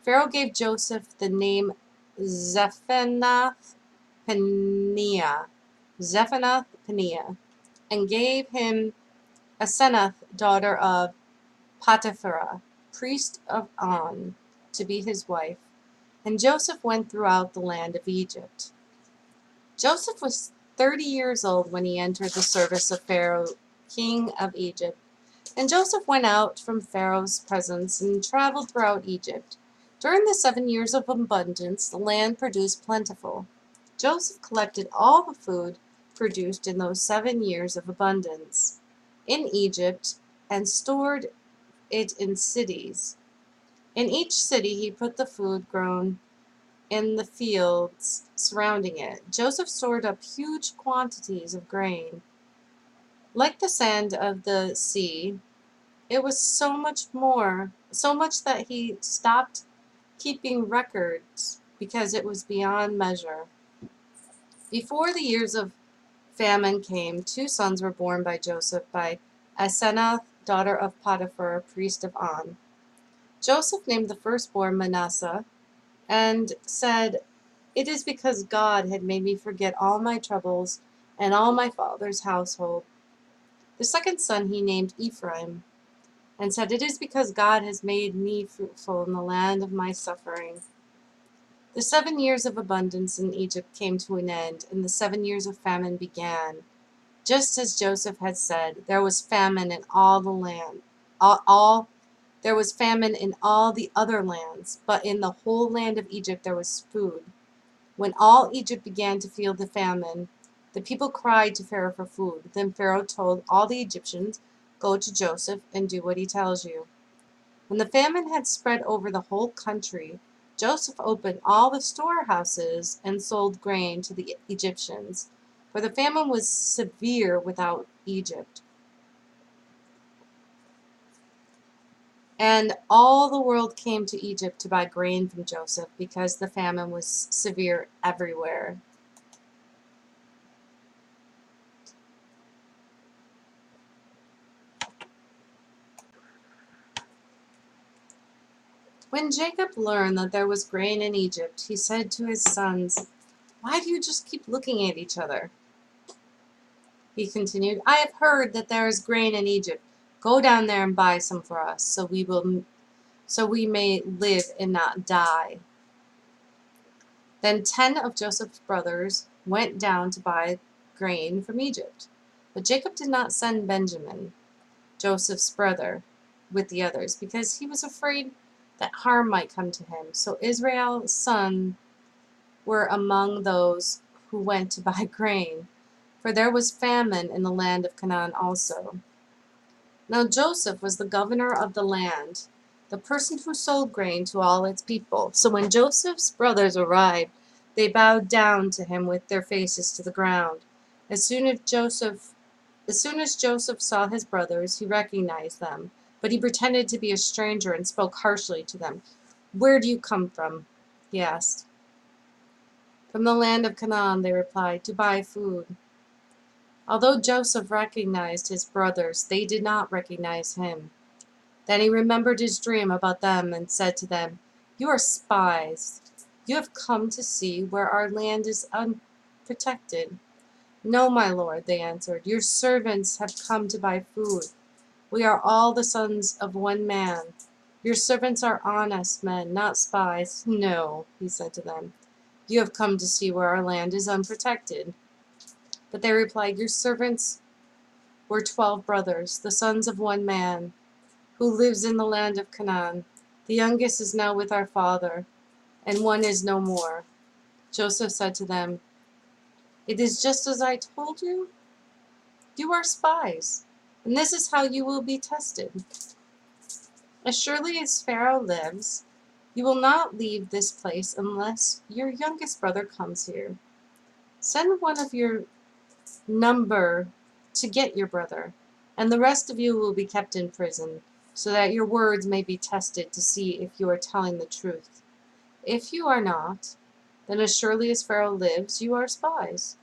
Pharaoh gave Joseph the name Zephanath-Paneah, and gave him Asenath, daughter of Potiphera, priest of On, to be his wife. And Joseph went throughout the land of Egypt. Joseph was 30 years old when he entered the service of Pharaoh, king of Egypt, And Joseph went out from Pharaoh's presence and traveled throughout Egypt. During the 7 years of abundance, the land produced plentiful. Joseph collected all the food produced in those 7 years of abundance in Egypt and stored it in cities. In each city he put the food grown in the fields surrounding it. Joseph stored up huge quantities of grain. Like the sand of the sea, it was so much that he stopped keeping records because it was beyond measure. Before the years of famine came, 2 sons were born by Joseph by Asenath, daughter of Potiphar, priest of On. Joseph named the firstborn Manasseh and said, "It is because God had made me forget all my troubles and all my father's household." The second son he named Ephraim and said, "It is because God has made me fruitful in the land of my suffering." The 7 years of abundance in Egypt came to an end, and the 7 years of famine began. Just as Joseph had said, there was famine in all the land. There was famine in all the other lands, but in the whole land of Egypt there was food. When all Egypt began to feel the famine, the people cried to Pharaoh for food. Then Pharaoh told all the Egyptians, "Go to Joseph and do what he tells you." When the famine had spread over the whole country, Joseph opened all the storehouses and sold grain to the Egyptians, for the famine was severe without Egypt. And all the world came to Egypt to buy grain from Joseph because the famine was severe everywhere. When Jacob learned that there was grain in Egypt, he said to his sons, "Why do you just keep looking at each other?" He continued, "I have heard that there is grain in Egypt. Go down there and buy some for us, so we may live and not die." Then 10 of Joseph's brothers went down to buy grain from Egypt. But Jacob did not send Benjamin, Joseph's brother, with the others, because he was afraid that harm might come to him. So Israel's sons were among those who went to buy grain, for there was famine in the land of Canaan also. Now Joseph was the governor of the land, the person who sold grain to all its people. So when Joseph's brothers arrived, they bowed down to him with their faces to the ground. As soon as Joseph saw his brothers, he recognized them, but he pretended to be a stranger and spoke harshly to them. "Where do you come from?" he asked. "From the land of Canaan," they replied, "to buy food." Although Joseph recognized his brothers, they did not recognize him. Then he remembered his dream about them and said to them, "You are spies. You have come to see where our land is unprotected." "No, my lord," they answered. "Your servants have come to buy food. We are all the sons of one man. Your servants are honest men, not spies." "No," he said to them. "You have come to see where our land is unprotected." But they replied, "Your servants were 12 brothers, the sons of one man, who lives in the land of Canaan. The youngest is now with our father, and one is no more." Joseph said to them, "It is just as I told you. You are spies, and this is how you will be tested. As surely as Pharaoh lives, you will not leave this place unless your youngest brother comes here. Send one of your number to get your brother, and the rest of you will be kept in prison, so that your words may be tested to see if you are telling the truth. If you are not, then as surely as Pharaoh lives, you are spies."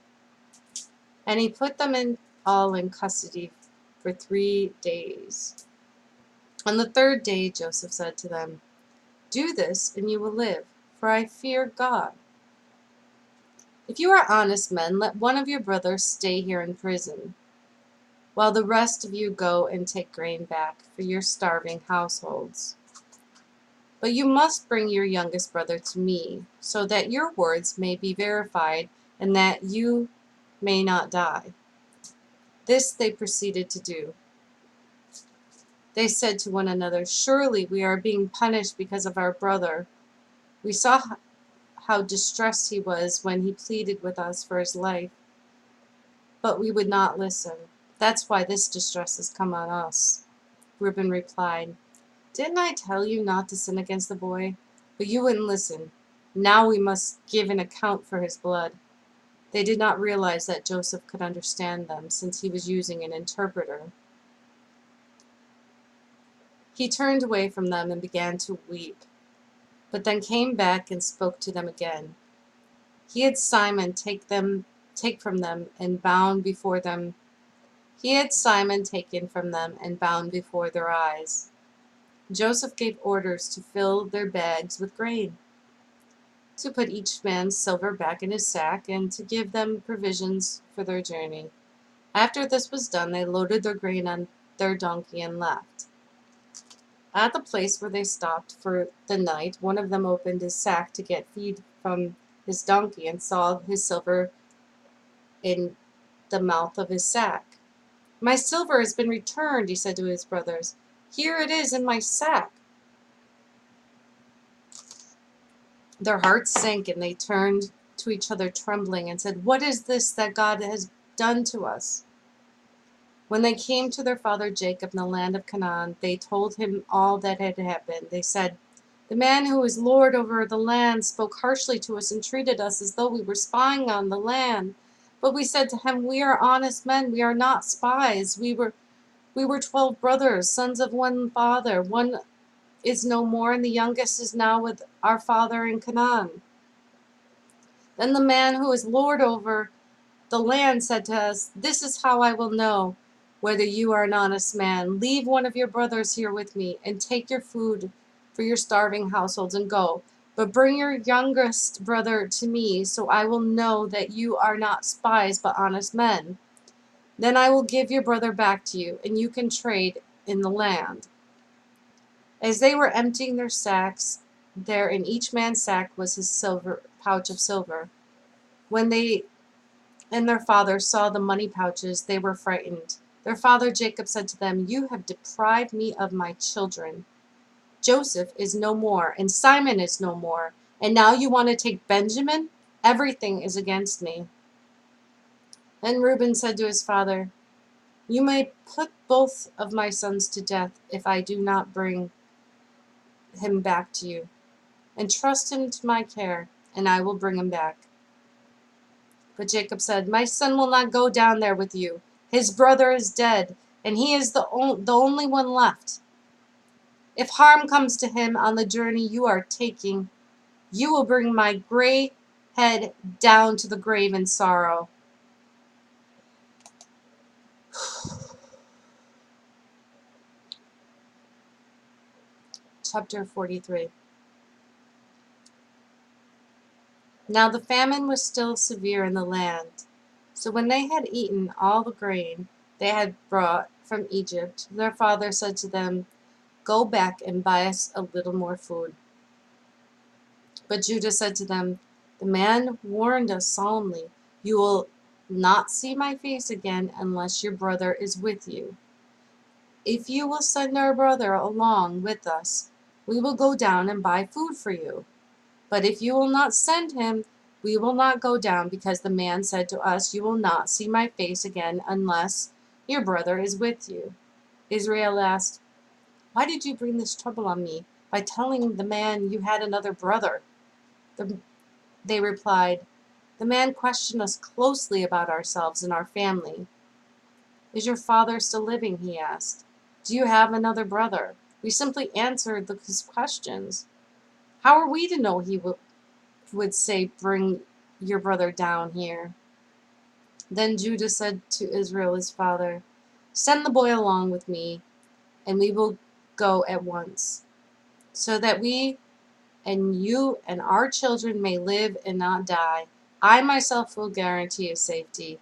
And he put them all in custody for 3 days. On the 3rd day, Joseph said to them, "Do this, and you will live, for I fear God. If you are honest men, let one of your brothers stay here in prison, while the rest of you go and take grain back for your starving households. But you must bring your youngest brother to me, so that your words may be verified and that you may not die." This they proceeded to do. They said to one another, "Surely we are being punished because of our brother. We saw how distressed he was when he pleaded with us for his life, but we would not listen. That's why this distress has come on us." Reuben replied, "Didn't I tell you not to sin against the boy? But you wouldn't listen. Now we must give an account for his blood." They did not realize that Joseph could understand them, since he was using an interpreter. He turned away from them and began to weep, but then came back and spoke to them again. He had Simon take from them and bound before them. He had Simon taken from them and bound before their eyes. Joseph gave orders to fill their bags with grain, to put each man's silver back in his sack, and to give them provisions for their journey. After this was done, they loaded their grain on their donkey and left. At the place where they stopped for the night, one of them opened his sack to get feed from his donkey and saw his silver in the mouth of his sack. "My silver has been returned," he said to his brothers. "Here it is in my sack." Their hearts sank, and they turned to each other trembling and said, "What is this that God has done to us?" When they came to their father Jacob in the land of Canaan, they told him all that had happened. They said, "The man who is lord over the land spoke harshly to us and treated us as though we were spying on the land. But we said to him, 'We are honest men, we are not spies. We were 12 brothers, sons of one father. One is no more, and the youngest is now with our father in Canaan.' Then the man who is lord over the land said to us, 'This is how I will know whether you are an honest man. Leave one of your brothers here with me, and take your food for your starving households and go. But bring your youngest brother to me, so I will know that you are not spies but honest men. Then I will give your brother back to you, and you can trade in the land.' As they were emptying their sacks, there in each man's sack was his pouch of silver. When they and their father saw the money pouches, they were frightened. Their father Jacob said to them, 'You have deprived me of my children. Joseph is no more, and Simon is no more, and now you want to take Benjamin? Everything is against me.' Then Reuben said to his father, 'You may put both of my sons to death if I do not bring him back to you. Entrust him to my care, and I will bring him back.' But Jacob said, 'My son will not go down there with you. His brother is dead, and he is the only one left. If harm comes to him on the journey you are taking, you will bring my gray head down to the grave in sorrow.'" Chapter 43. Now the famine was still severe in the land. So when they had eaten all the grain they had brought from Egypt, their father said to them, "Go back and buy us a little more food." But Judah said to them, "The man warned us solemnly, 'You will not see my face again unless your brother is with you. If you will send our brother along with us, we will go down and buy food for you. But if you will not send him, we will not go down, because the man said to us, "You will not see my face again unless your brother is with you."'" Israel asked, "Why did you bring this trouble on me by telling the man you had another brother?" They replied, "The man questioned us closely about ourselves and our family." "Is your father still living?" he asked. "Do you have another brother?" We simply answered his questions. How are we to know he would say, "Bring your brother down here"? Then Judah said to Israel his father, "Send the boy along with me, and we will go at once, so that we and you and our children may live and not die. I myself will guarantee his safety.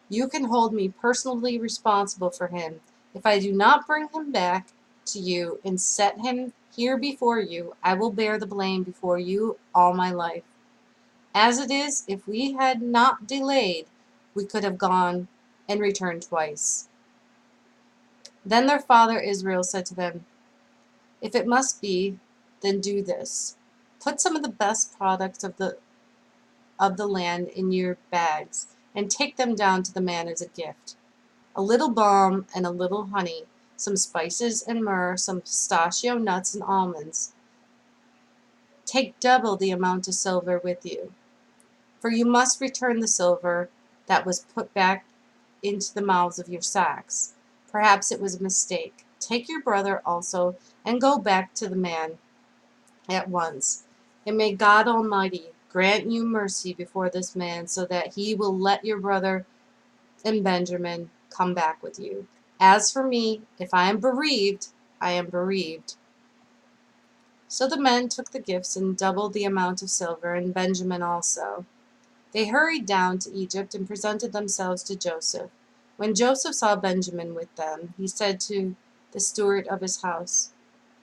You can hold me personally responsible for him. If I do not bring him back to you and set him here before you, I will bear the blame before you all my life. As it is, if we had not delayed, we could have gone and returned twice." Then their father Israel said to them, "If it must be, then do this. Put some of the best products of the land in your bags, and take them down to the man as a gift. A little balm and a little honey, some spices and myrrh, some pistachio nuts and almonds. Take double the amount of silver with you. For you must return the silver that was put back into the mouths of your sacks. Perhaps it was a mistake. Take your brother also, and go back to the man at once. And may God Almighty grant you mercy before this man, so that he will let your brother and Benjamin come back with you. As for me, if I am bereaved, I am bereaved." So the men took the gifts and doubled the amount of silver, and Benjamin also. They hurried down to Egypt and presented themselves to Joseph. When Joseph saw Benjamin with them, he said to the steward of his house,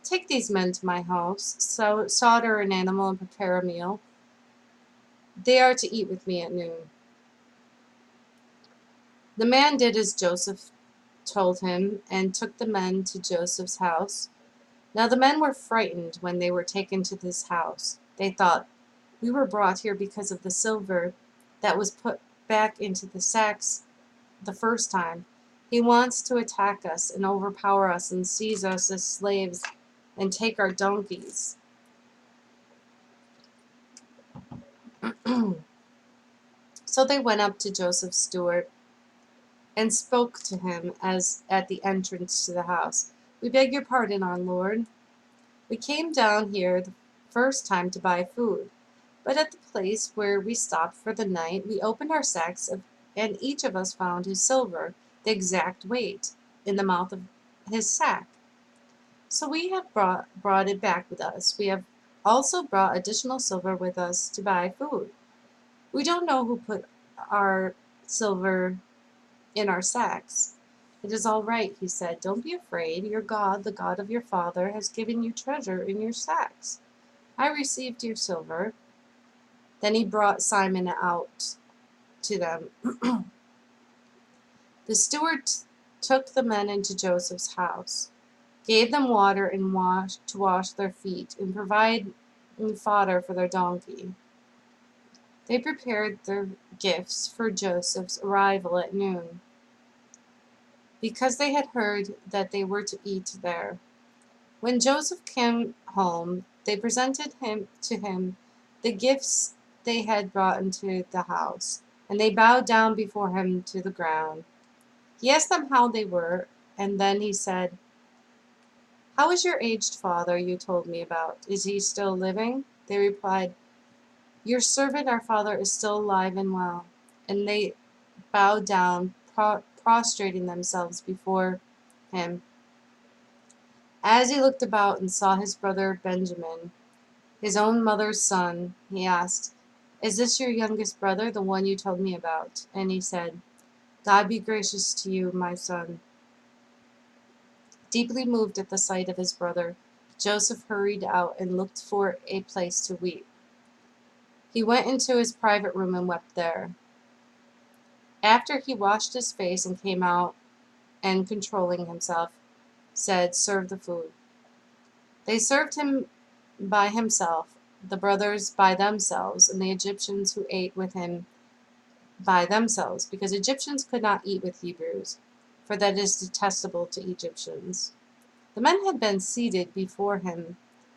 "Take these men to my house, slaughter an animal and prepare a meal. They are to eat with me at noon." The man did as Joseph told him and took the men to Joseph's house. Now the men were frightened when they were taken to this house. They thought, "We were brought here because of the silver that was put back into the sacks the first time. He wants to attack us and overpower us and seize us as slaves and take our donkeys." So they went up to Joseph's steward and spoke to him as at the entrance to the house. "We beg your pardon, our lord. We came down here the first time to buy food, but at the place where we stopped for the night, we opened our sacks, and each of us found his silver, the exact weight, in the mouth of his sack. So we have brought it back with us. We have also brought additional silver with us to buy food. We don't know who put our silver in our sacks." "It is all right," he said. "Don't be afraid. Your God, the God of your father, has given you treasure in your sacks. I received your silver." Then he brought Simon out to them. The steward took the men into Joseph's house, gave them water and to wash their feet, and provided fodder for their donkey. They prepared their gifts for Joseph's arrival at noon, because they had heard that they were to eat there. When Joseph came home, they presented to him the gifts they had brought into the house, and they bowed down before him to the ground. He asked them how they were, and then he said, "How is your aged father you told me about? Is he still living?" They replied, "Your servant, our father, is still alive and well." And they bowed down, prostrating themselves before him. As he looked about and saw his brother Benjamin, his own mother's son, he asked, "Is this your youngest brother, the one you told me about?" And he said, "God be gracious to you, my son." Deeply moved at the sight of his brother, Joseph hurried out and looked for a place to weep. He went into his private room and wept there. After he washed his face and came out, and controlling himself, said, "Serve the food." They served him by himself, the brothers by themselves, and the Egyptians who ate with him by themselves, because Egyptians could not eat with Hebrews, for that is detestable to Egyptians. The men had been seated before him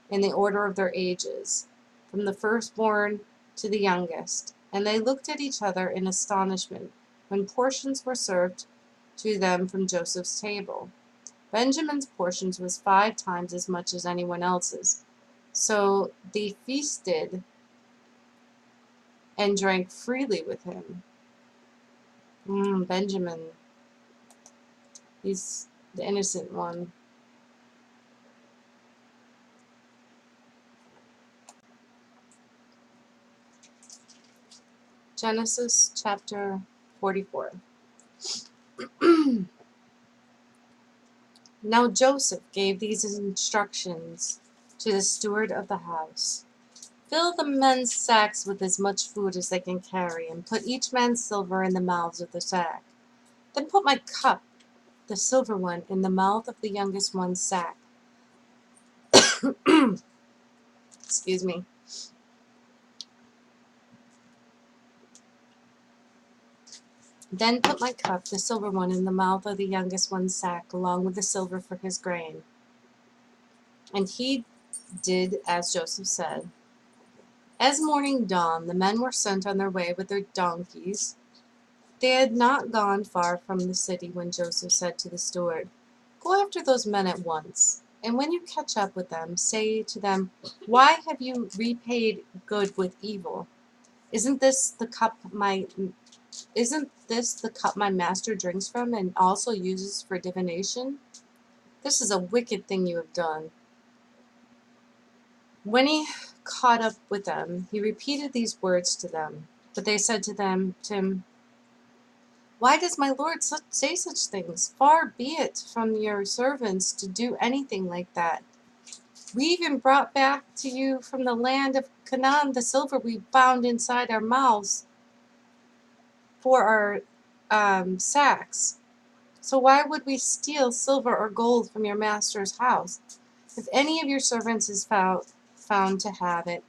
in the order of their ages, from the firstborn to the youngest, and they looked at each other in astonishment when portions were served to them from Joseph's table. Benjamin's portions was 5 times as much as anyone else's, so they feasted and drank freely with him. Benjamin, he's the innocent one. Genesis chapter 44. Now Joseph gave these instructions to the steward of the house. "Fill the men's sacks with as much food as they can carry, and put each man's silver in the mouths of the sack. Then put my cup the silver one in the mouth of the youngest one's sack. Excuse me. Then put my cup, the silver one, in the mouth of the youngest one's sack, along with the silver for his grain. And he did as Joseph said. As morning dawned, the men were sent on their way with their donkeys. They had not gone far from the city when Joseph said to the steward, "Go after those men at once, and when you catch up with them, say to them, 'Why have you repaid good with evil? Isn't this the cup my master drinks from and also uses for divination? This is a wicked thing you have done.'" When he caught up with them, he repeated these words to them. But they said to him, "Why does my lord say such things? Far be it from your servants to do anything like that. We even brought back to you from the land of Canaan the silver we found inside our mouths for our sacks. So why would we steal silver or gold from your master's house? If any of your servants is found to have it,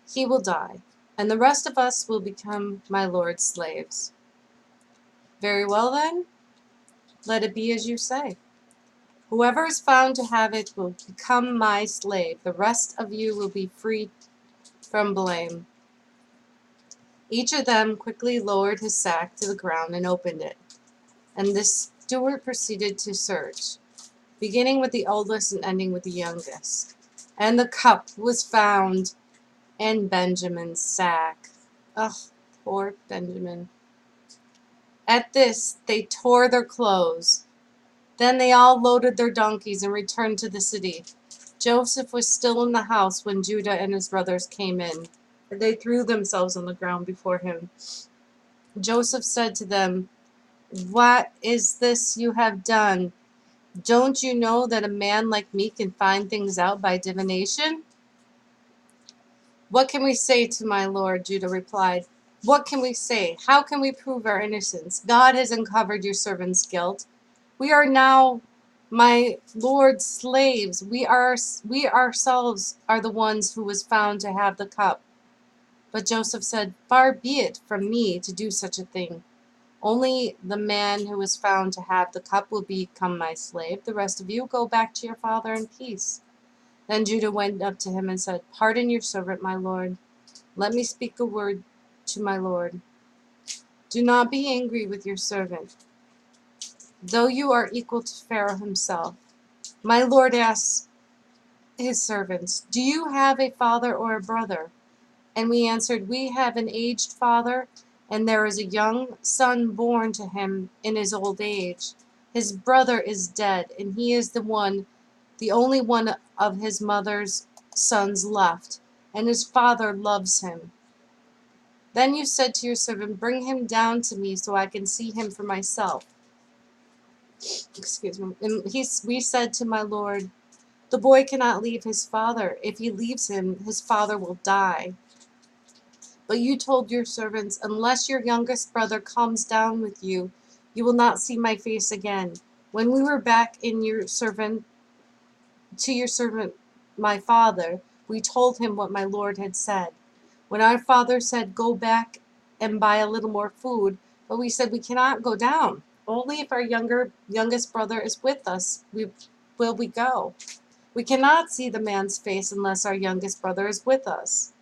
he will die, and the rest of us will become my lord's slaves." "Very well, then, let it be as you say. Whoever is found to have it will become my slave. The rest of you will be free from blame." Each of them quickly lowered his sack to the ground and opened it, and the steward proceeded to search, beginning with the oldest and ending with the youngest. And the cup was found in Benjamin's sack. Ugh, poor Benjamin. At this, they tore their clothes. Then they all loaded their donkeys and returned to the city. Joseph was still in the house when Judah and his brothers came in, and they threw themselves on the ground before him. Joseph said to them, "What is this you have done? Don't you know that a man like me can find things out by divination?" "What can we say to my lord?" Judah replied. "What can we say? How can we prove our innocence? God has uncovered your servant's guilt. We are now my lord's slaves. We ourselves are the ones who was found to have the cup." But Joseph said, "Far be it from me to do such a thing. Only the man who was found to have the cup will become my slave. The rest of you go back to your father in peace." Then Judah went up to him and said, "Pardon your servant, my lord. Let me speak a word to my lord. Do not be angry with your servant, though you are equal to Pharaoh himself. My lord asks his servants, 'Do you have a father or a brother?' And we answered, 'We have an aged father, and there is a young son born to him in his old age. His brother is dead, and he is the only one of his mother's sons left, and his father loves him.' Then you said to your servant, 'Bring him down to me so I can see him for myself.' Excuse me. And we said to my lord, 'The boy cannot leave his father. If he leaves him, his father will die.' But you told your servants, 'Unless your youngest brother comes down with you, you will not see my face again.' When we were back to your servant, my father, we told him what my lord had said. When our father said, 'Go back and buy a little more food,' but we said, 'We cannot go down. Only if our youngest brother is with us will we go. We cannot see the man's face unless our youngest brother is with us.'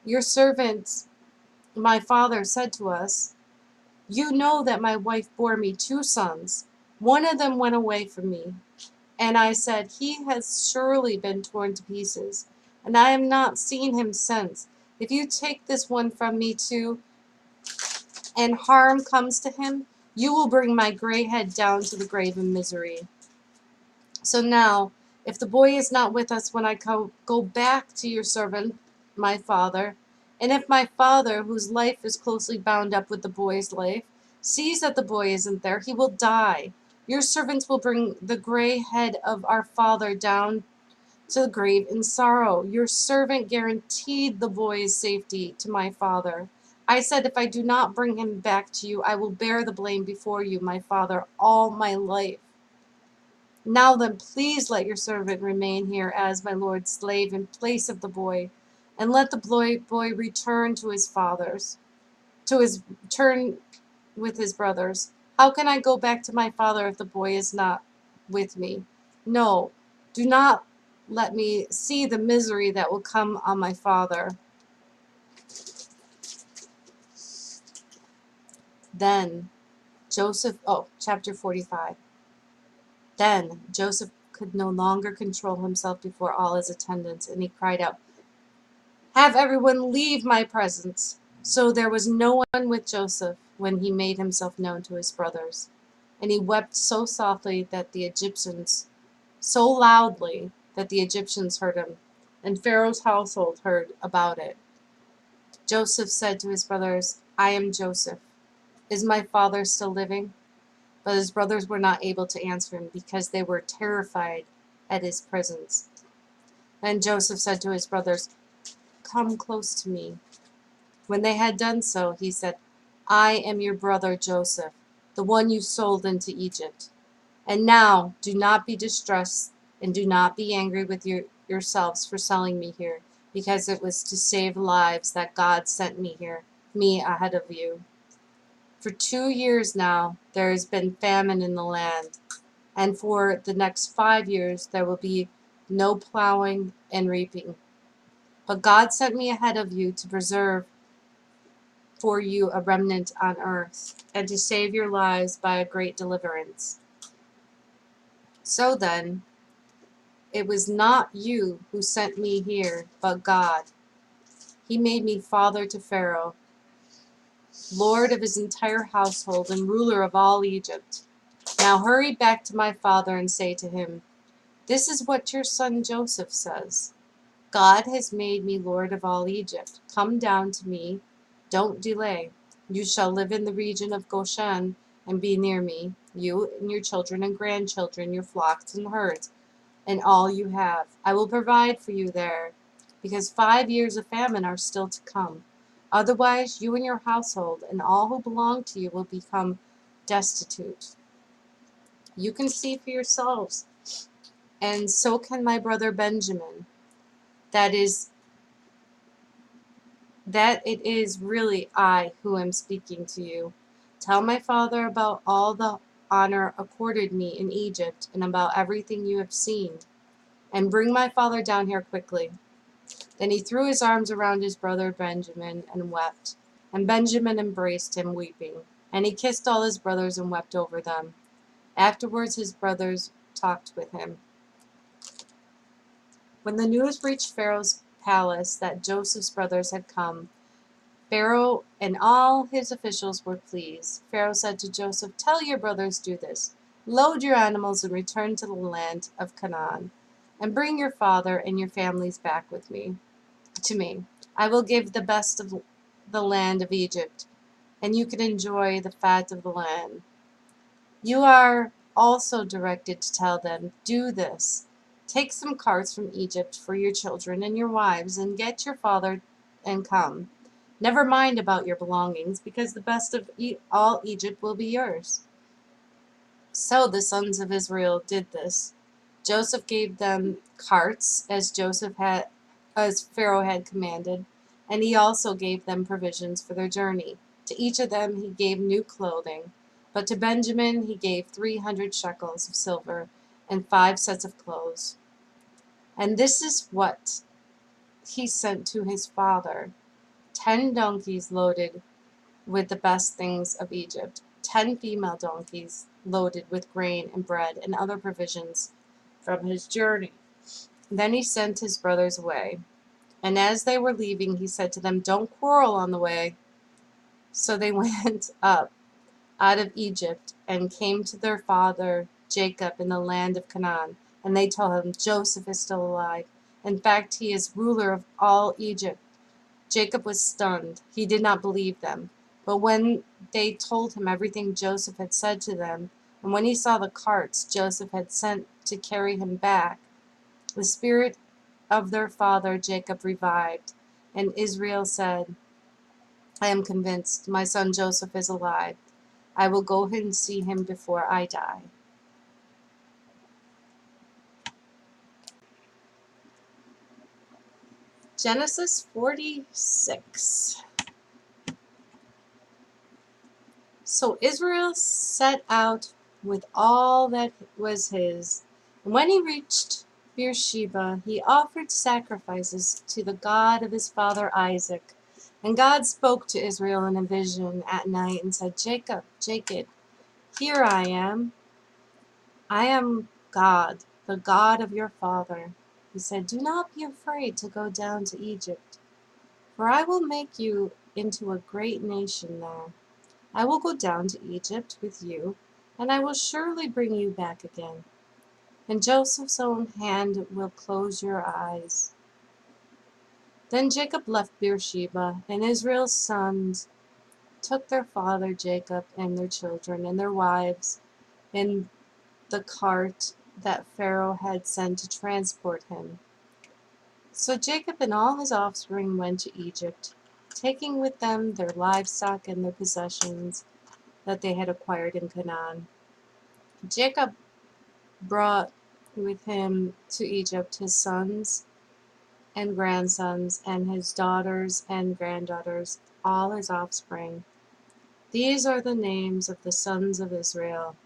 Your servant, my father, said to us, 'You know that my wife bore me 2 sons. One of them went away from me, and I said, "He has surely been torn to pieces, and I have not seen him since. If you take this one from me too, and harm comes to him, you will bring my gray head down to the grave in misery." So now, if the boy is not with us when I go back to your servant, my father, and if my father, whose life is closely bound up with the boy's life, sees that the boy isn't there, he will die. Your servants will bring the gray head of our father down to the grave in sorrow. Your servant guaranteed the boy's safety to my father. I said, if I do not bring him back to you, I will bear the blame before you, my father, all my life. Now then, please let your servant remain here as my lord's slave in place of the boy, and let the boy return to his father's, to his turn with his brothers. How can I go back to my father if the boy is not with me? No, do not let me see the misery that will come on my father. Then Joseph, chapter 45. Then Joseph could no longer control himself before all his attendants, and he cried out, "Have everyone leave my presence." So there was no one with Joseph when he made himself known to his brothers. And he wept so softly that the Egyptians, so loudly that the Egyptians heard him, and Pharaoh's household heard about it. Joseph said to his brothers, "I am Joseph. Is my father still living?" But his brothers were not able to answer him because they were terrified at his presence. Then Joseph said to his brothers, "Come close to me." When they had done so, he said, "I am your brother Joseph, the one you sold into Egypt. And now do not be distressed and do not be angry with yourselves for selling me here, because it was to save lives that God sent me here, me ahead of you. For 2 years now there has been famine in the land, and for the next 5 years there will be no plowing and reaping. But God sent me ahead of you to preserve for you a remnant on earth, and to save your lives by a great deliverance. So then, it was not you who sent me here, but God. He made me father to Pharaoh, lord of his entire household and ruler of all Egypt. Now hurry back to my father and say to him, 'This is what your son Joseph says. God has made me lord of all Egypt. Come down to me. Don't delay. You shall live in the region of Goshen and be near me, you and your children and grandchildren, your flocks and herds, and all you have. I will provide for you there, because 5 years of famine are still to come. Otherwise, you and your household and all who belong to you will become destitute. You can see for yourselves, and so can my brother Benjamin, that it is really I who am speaking to you. Tell my father about all the honor accorded me in Egypt and about everything you have seen, and bring my father down here quickly." Then he threw his arms around his brother Benjamin and wept. And Benjamin embraced him, weeping. And he kissed all his brothers and wept over them. Afterwards his brothers talked with him. When the news reached Pharaoh's palace that Joseph's brothers had come, Pharaoh and all his officials were pleased. Pharaoh said to Joseph, "Tell your brothers, do this. Load your animals and return to the land of Canaan, and bring your father and your families back with me. To me. I will give the best of the land of Egypt, and you can enjoy the fat of the land." You are also directed to tell them, "Do this. Take some carts from Egypt for your children and your wives, and get your father and come. Never mind about your belongings, because the best of all Egypt will be yours." So the sons of Israel did this. Joseph gave them carts as Pharaoh had commanded, and he also gave them provisions for their journey. To each of them he gave new clothing, but to Benjamin he gave 300 shekels of silver and 5 sets of clothes. And this is what he sent to his father: 10 donkeys loaded with the best things of Egypt, 10 female donkeys loaded with grain and bread and other provisions from his journey. Then he sent his brothers away. And as they were leaving, he said to them, "Don't quarrel on the way." So they went up out of Egypt and came to their father Jacob in the land of Canaan. And they told him, "Joseph is still alive. In fact, he is ruler of all Egypt." Jacob was stunned. He did not believe them. But when they told him everything Joseph had said to them, and when he saw the carts Joseph had sent to carry him back, the spirit of their father Jacob revived, and Israel said, I am convinced my son Joseph is alive. I will go and see him before I die." Genesis 46. So Israel set out with all that was his, and when he reached Beersheba, he offered sacrifices to the God of his father Isaac. And God spoke to Israel in a vision at night and said, "Jacob, Jacob, here I am. I am God, the God of your father." He said, "Do not be afraid to go down to Egypt, for I will make you into a great nation there. I will go down to Egypt with you, and I will surely bring you back again. And Joseph's own hand will close your eyes." Then Jacob left Beersheba, and Israel's sons took their father Jacob and their children and their wives in the cart that Pharaoh had sent to transport him. So Jacob and all his offspring went to Egypt, taking with them their livestock and their possessions that they had acquired in Canaan. Jacob brought with him to Egypt his sons and grandsons, and his daughters and granddaughters, all his offspring. These are the names of the sons of Israel,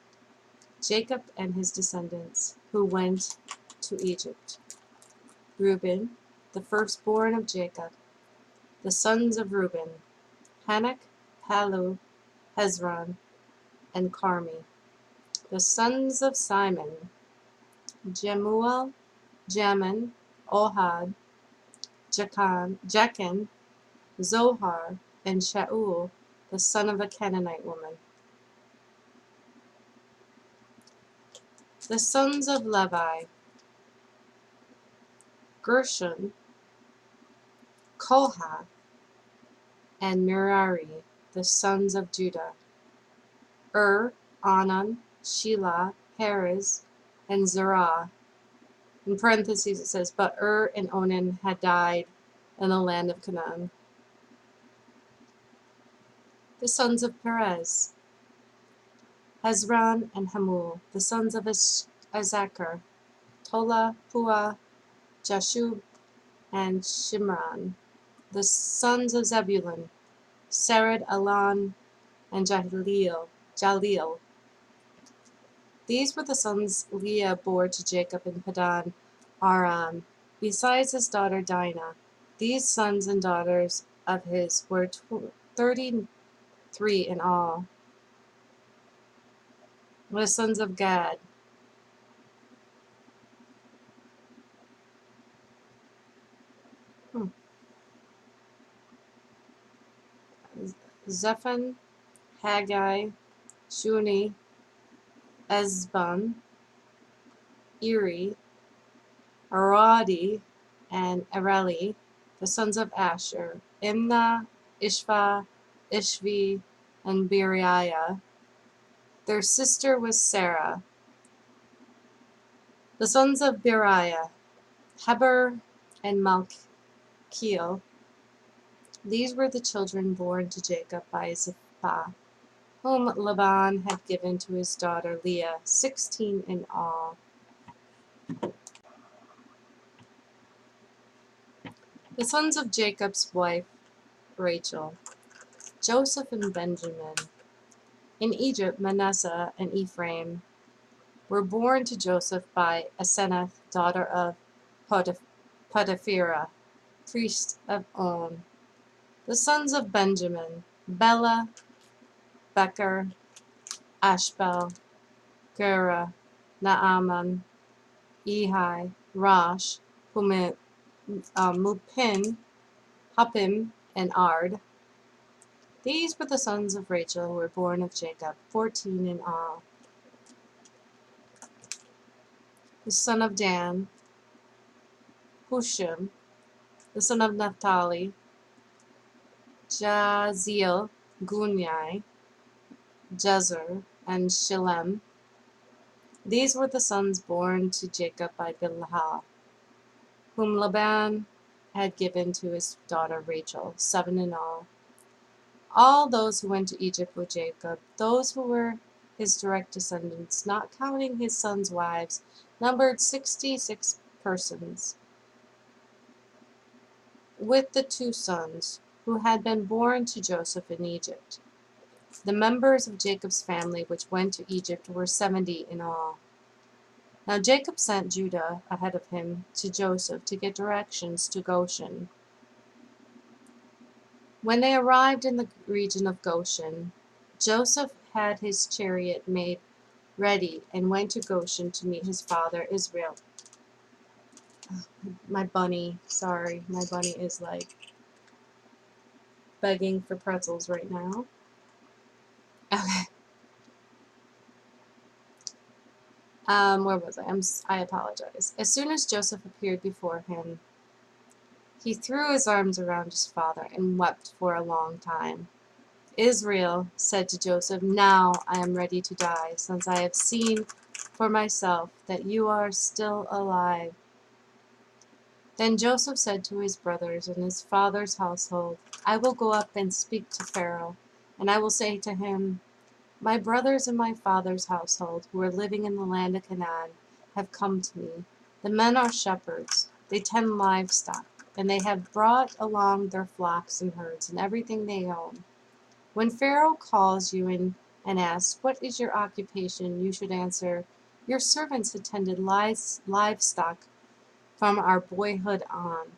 Jacob and his descendants, who went to Egypt. Reuben, the firstborn of Jacob. The sons of Reuben, Hanok, Palu, Hezron, and Carmi. The sons of Simon, Jemuel, Jamin, Ohad, Jachin, Zohar, and Shaul, the son of a Canaanite woman. The sons of Levi, Gershon, Kohath, and Merari, the sons of Judah. Onan, Shelah, Perez, and Zerah. In parentheses it says, but and Onan had died in the land of Canaan. The sons of Perez, Hezron and Hamul. The sons of Issachar, Tola, Puah, Jashub, and Shimron. The sons of Zebulun, Sered, Elon, and Jaleel. These were the sons Leah bore to Jacob in Padan Aram, besides his daughter Dinah. These sons and daughters of his were 33 in all. The sons of Gad, Zephon, Haggai, Shuni, Ezbon, Eri, Aradi, and Areli. The sons of Asher, Imnah, Ishva, Ishvi, and Beriah. Their sister was Sarah. The sons of Beriah, Heber, and Malchiel. These were the children born to Jacob by Zilpah, whom Laban had given to his daughter Leah, 16 in all. The sons of Jacob's wife Rachel, Joseph and Benjamin. In Egypt, Manasseh and Ephraim were born to Joseph by Asenath, daughter of Potipherah, priest of On. The sons of Benjamin, Bela, Becher, Ashbel, Gera, Naaman, Ehi, Rosh, Mupin, Huppim, and Ard. These were the sons of Rachel who were born of Jacob, 14 in all. The son of Dan, Hushim. The son of Naphtali, Jaziel, Gunyai, Jezer, and Shillem. These were the sons born to Jacob by Bilhah, whom Laban had given to his daughter Rachel, 7 in all. All those who went to Egypt with Jacob, those who were his direct descendants, not counting his sons' wives, numbered 66 persons, with the 2 sons who had been born to Joseph in Egypt. The members of Jacob's family which went to Egypt were 70 in all. Now Jacob sent Judah ahead of him to Joseph to get directions to Goshen. When they arrived in the region of Goshen, Joseph had his chariot made ready and went to Goshen to meet his father Israel. My bunny, sorry, my bunny is like begging for pretzels right now. Okay. Where was I? I apologize. As soon as Joseph appeared before him, he threw his arms around his father and wept for a long time. Israel said to Joseph, "Now I am ready to die, since I have seen for myself that you are still alive." Then Joseph said to his brothers and his father's household, "I will go up and speak to Pharaoh, and I will say to him, 'My brothers and my father's household, who are living in the land of Canaan, have come to me. The men are shepherds, they tend livestock, and they have brought along their flocks and herds and everything they own. When Pharaoh calls you and asks, 'What is your occupation?' you should answer, 'Your servants attended livestock from our boyhood on,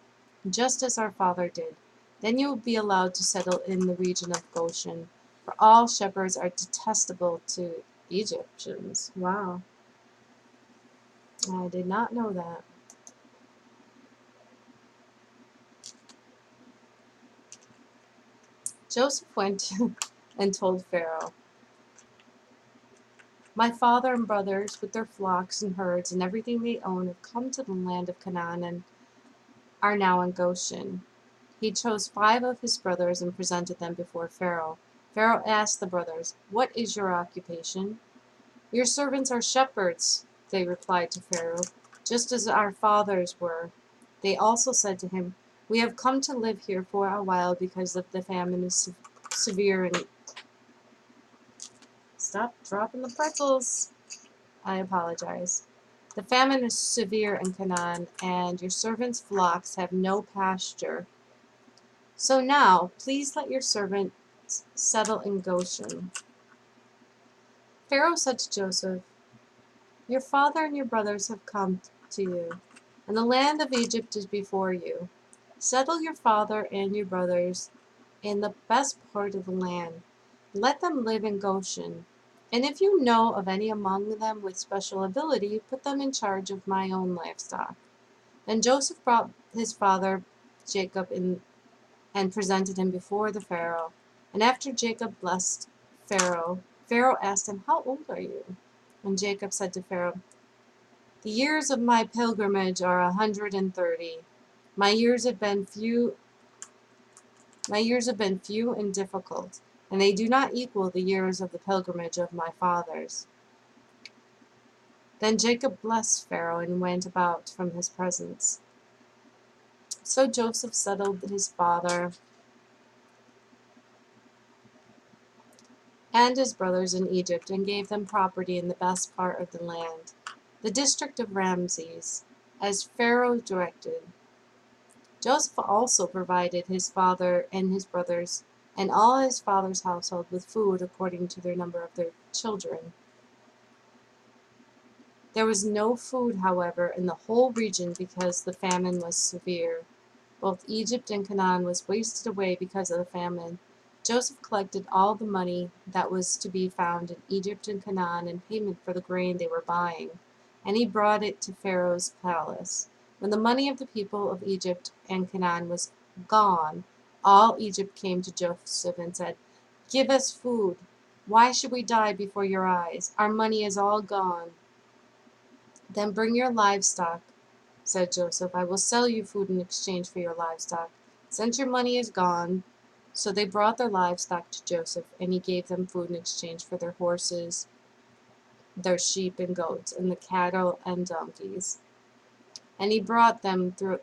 just as our father did.' Then you will be allowed to settle in the region of Goshen, for all shepherds are detestable to Egyptians." Wow, I did not know that. Joseph went and told Pharaoh, "My father and brothers, with their flocks and herds and everything they own, have come to the land of Canaan and are now in Goshen." He chose 5 of his brothers and presented them before Pharaoh. Pharaoh asked the brothers, "What is your occupation?" "Your servants are shepherds," they replied to Pharaoh, "just as our fathers were." They also said to him, "We have come to live here for a while because of the famine is severe and..." Stop dropping the pretzels. I apologize. "The famine is severe in Canaan, and your servants' flocks have no pasture. So now, please let your servants settle in Goshen." Pharaoh said to Joseph, "Your father and your brothers have come to you, and the land of Egypt is before you. Settle your father and your brothers in the best part of the land. Let them live in Goshen. And if you know of any among them with special ability, put them in charge of my own livestock." Then Joseph brought his father Jacob in and presented him before the Pharaoh. And after Jacob blessed Pharaoh, Pharaoh asked him, "How old are you?" And Jacob said to Pharaoh, "The years of my pilgrimage are 130. My years have been few and difficult, and they do not equal the years of the pilgrimage of my fathers." Then Jacob blessed Pharaoh and went about from his presence. So Joseph settled his father and his brothers in Egypt, and gave them property in the best part of the land, the district of Ramses, as Pharaoh directed. Joseph also provided his father and his brothers and all his father's household with food according to their number of their children. There was no food, however, in the whole region because the famine was severe. Both Egypt and Canaan was wasted away because of the famine. Joseph collected all the money that was to be found in Egypt and Canaan in payment for the grain they were buying, and he brought it to Pharaoh's palace. When the money of the people of Egypt and Canaan was gone, all Egypt came to Joseph and said, "Give us food. Why should we die before your eyes? Our money is all gone." "Then bring your livestock," said Joseph. "I will sell you food in exchange for your livestock, since your money is gone." So they brought their livestock to Joseph, and he gave them food in exchange for their horses, their sheep and goats, and the cattle and donkeys. And he brought them through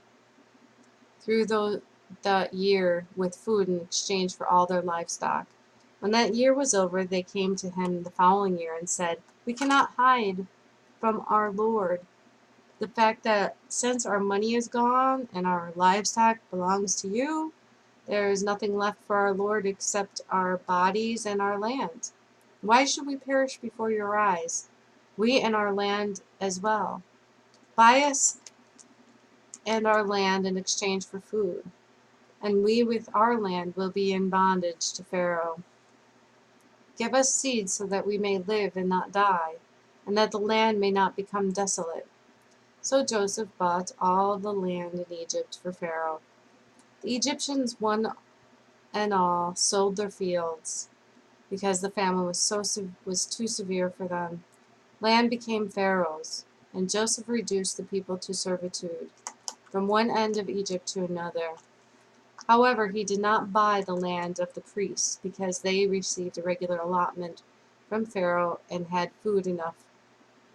the year with food in exchange for all their livestock. When that year was over, they came to him the following year and said, "We cannot hide from our Lord the fact that since our money is gone and our livestock belongs to you, there is nothing left for our Lord except our bodies and our land. Why should we perish before your eyes, we and our land as well? Buy us and our land in exchange for food, and we with our land will be in bondage to Pharaoh. Give us seed so that we may live and not die, and that the land may not become desolate." So Joseph bought all the land in Egypt for Pharaoh. The Egyptians, one and all, sold their fields because the famine was too severe for them. Land became Pharaoh's, and Joseph reduced the people to servitude from one end of Egypt to another. However, he did not buy the land of the priests because they received a regular allotment from Pharaoh and had food enough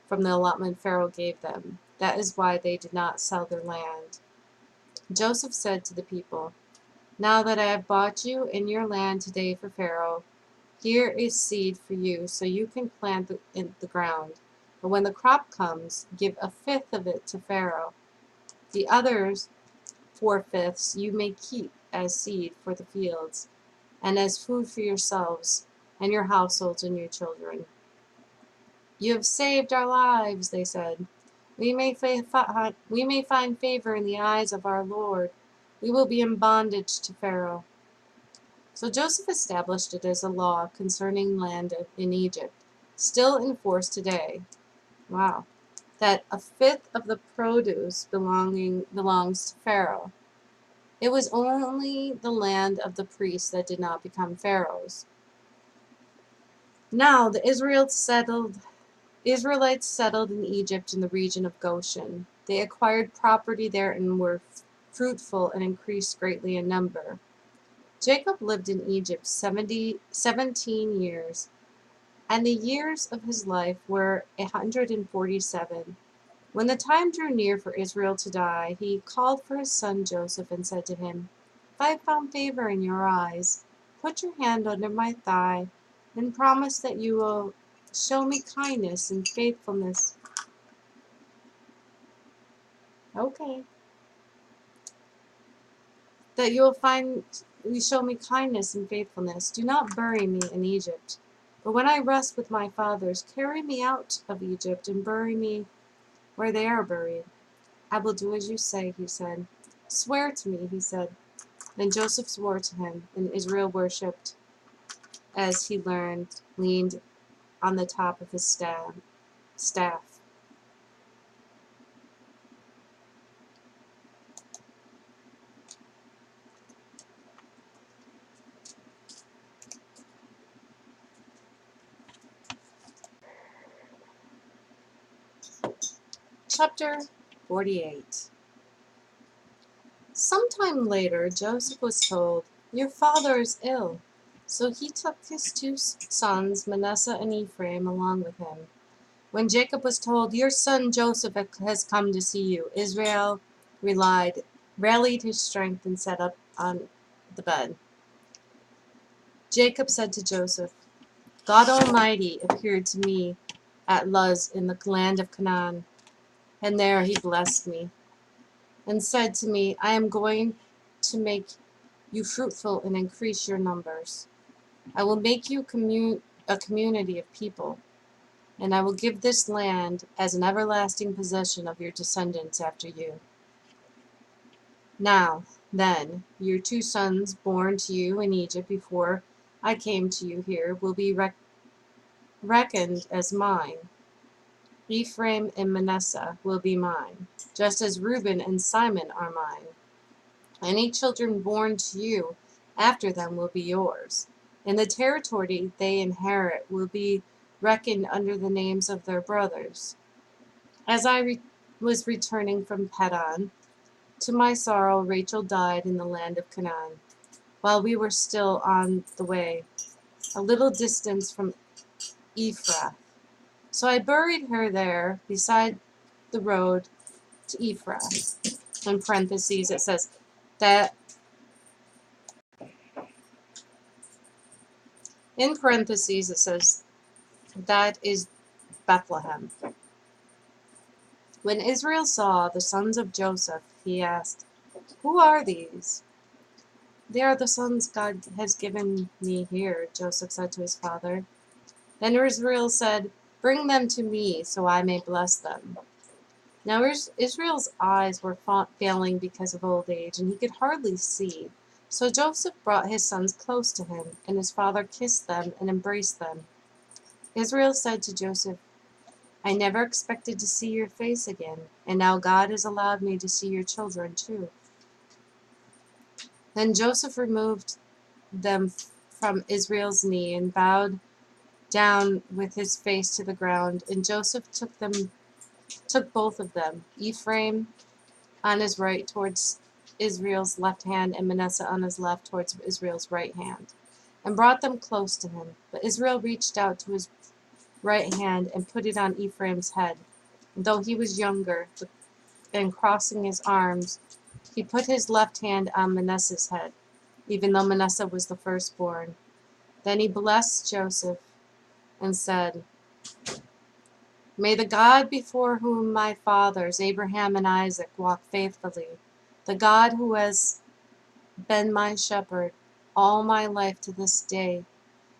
from the allotment Pharaoh gave them. That is why they did not sell their land. Joseph said to the people, "Now that I have bought you and your land today for Pharaoh, here is seed for you so you can plant it in the ground. But when the crop comes, give a fifth of it to Pharaoh. The others 4/5 you may keep as seed for the fields and as food for yourselves and your households and your children." "You have saved our lives," they said. We may find favor in the eyes of our Lord. We will be in bondage to Pharaoh." So Joseph established it as a law concerning land in Egypt, still in force today. Wow. That a fifth of the produce belongs to Pharaoh. It was only the land of the priests that did not become Pharaoh's. Now the Israelites settled in Egypt in the region of Goshen. They acquired property there and were fruitful and increased greatly in number. Jacob lived in Egypt 17 years, and the years of his life were 147. When the time drew near for Israel to die, he called for his son Joseph and said to him, "If I have found favor in your eyes, put your hand under my thigh and promise that you will show me kindness and faithfulness." Okay. "That you show me kindness and faithfulness. Do not bury me in Egypt. But when I rest with my fathers, carry me out of Egypt and bury me where they are buried." "I will do as you say," he said. "Swear to me," he said. Then Joseph swore to him, and Israel worshipped as he leaned on the top of his staff. Chapter 48. Sometime later, Joseph was told, "Your father is ill." So he took his two sons, Manasseh and Ephraim, along with him. When Jacob was told, "Your son Joseph has come to see you," Israel rallied his strength and sat up on the bed. Jacob said to Joseph, "God Almighty appeared to me at Luz in the land of Canaan, and there he blessed me and said to me, 'I am going to make you fruitful and increase your numbers. I will make you a community of people, and I will give this land as an everlasting possession of your descendants after you.' Now, then, your two sons born to you in Egypt before I came to you here will be reckoned as mine. Ephraim and Manasseh will be mine, just as Reuben and Simon are mine. Any children born to you after them will be yours, and the territory they inherit will be reckoned under the names of their brothers. As I was returning from Padan, to my sorrow Rachel died in the land of Canaan, while we were still on the way, a little distance from Ephrath. So I buried her there beside the road to Ephrath." In parentheses it says that In parentheses, it says, that is Bethlehem. When Israel saw the sons of Joseph, he asked, "Who are these?" "They are the sons God has given me here," Joseph said to his father. Then Israel said, "Bring them to me, so I may bless them." Now Israel's eyes were failing because of old age, and he could hardly see. So Joseph brought his sons close to him, and his father kissed them and embraced them. Israel said to Joseph, "I never expected to see your face again, and now God has allowed me to see your children too." Then Joseph removed them from Israel's knee and bowed down with his face to the ground, and Joseph took both of them, Ephraim on his right towards Israel's left hand, and Manasseh on his left towards Israel's right hand, and brought them close to him. But Israel reached out to his right hand and put it on Ephraim's head. And though he was younger, and crossing his arms, he put his left hand on Manasseh's head, even though Manasseh was the firstborn. Then he blessed Joseph and said, "May the God before whom my fathers, Abraham and Isaac, walked faithfully, the God who has been my shepherd all my life to this day,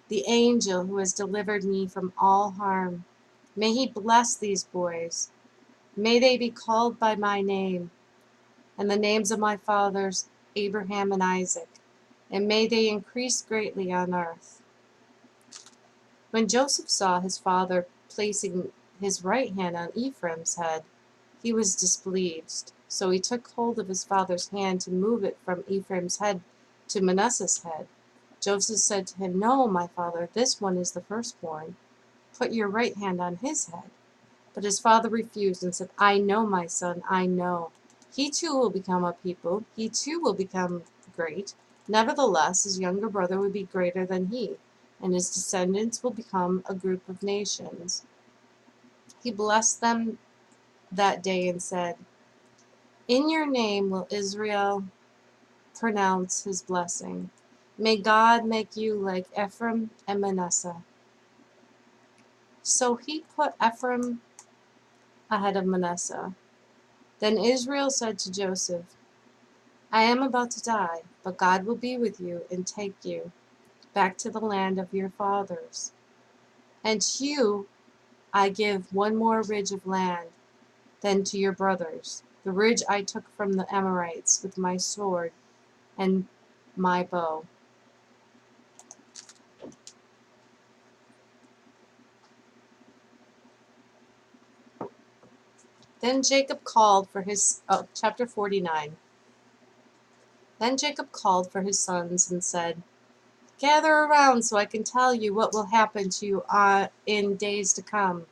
the angel who has delivered me from all harm, may he bless these boys. May they be called by my name and the names of my fathers, Abraham and Isaac, and may they increase greatly on earth." When Joseph saw his father placing his right hand on Ephraim's head, he was displeased. So he took hold of his father's hand to move it from Ephraim's head to Manasseh's head. Joseph said to him, "No, my father, this one is the firstborn. Put your right hand on his head." But his father refused and said, "I know, my son, I know. He too will become a people. He too will become great. Nevertheless, his younger brother will be greater than he, and his descendants will become a group of nations." He blessed them that day and said, "In your name will Israel pronounce his blessing. May God make you like Ephraim and Manasseh." So he put Ephraim ahead of Manasseh. Then Israel said to Joseph, "I am about to die, but God will be with you and take you back to the land of your fathers. And to you I give one more ridge of land than to your brothers, the ridge I took from the Amorites with my sword and my bow." Then Jacob called for his, chapter 49. Then Jacob called for his sons and said, "Gather around so I can tell you what will happen to you in days to come.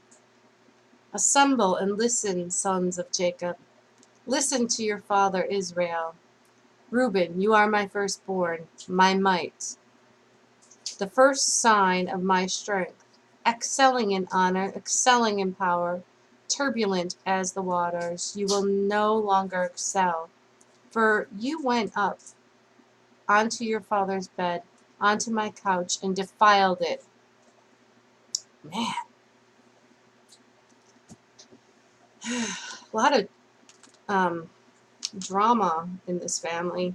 Assemble and listen, sons of Jacob. Listen to your father Israel. Reuben, you are my firstborn, my might, the first sign of my strength, excelling in honor, excelling in power, turbulent as the waters. You will no longer excel, for you went up onto your father's bed, onto my couch, and defiled it." Man, a lot of drama in this family.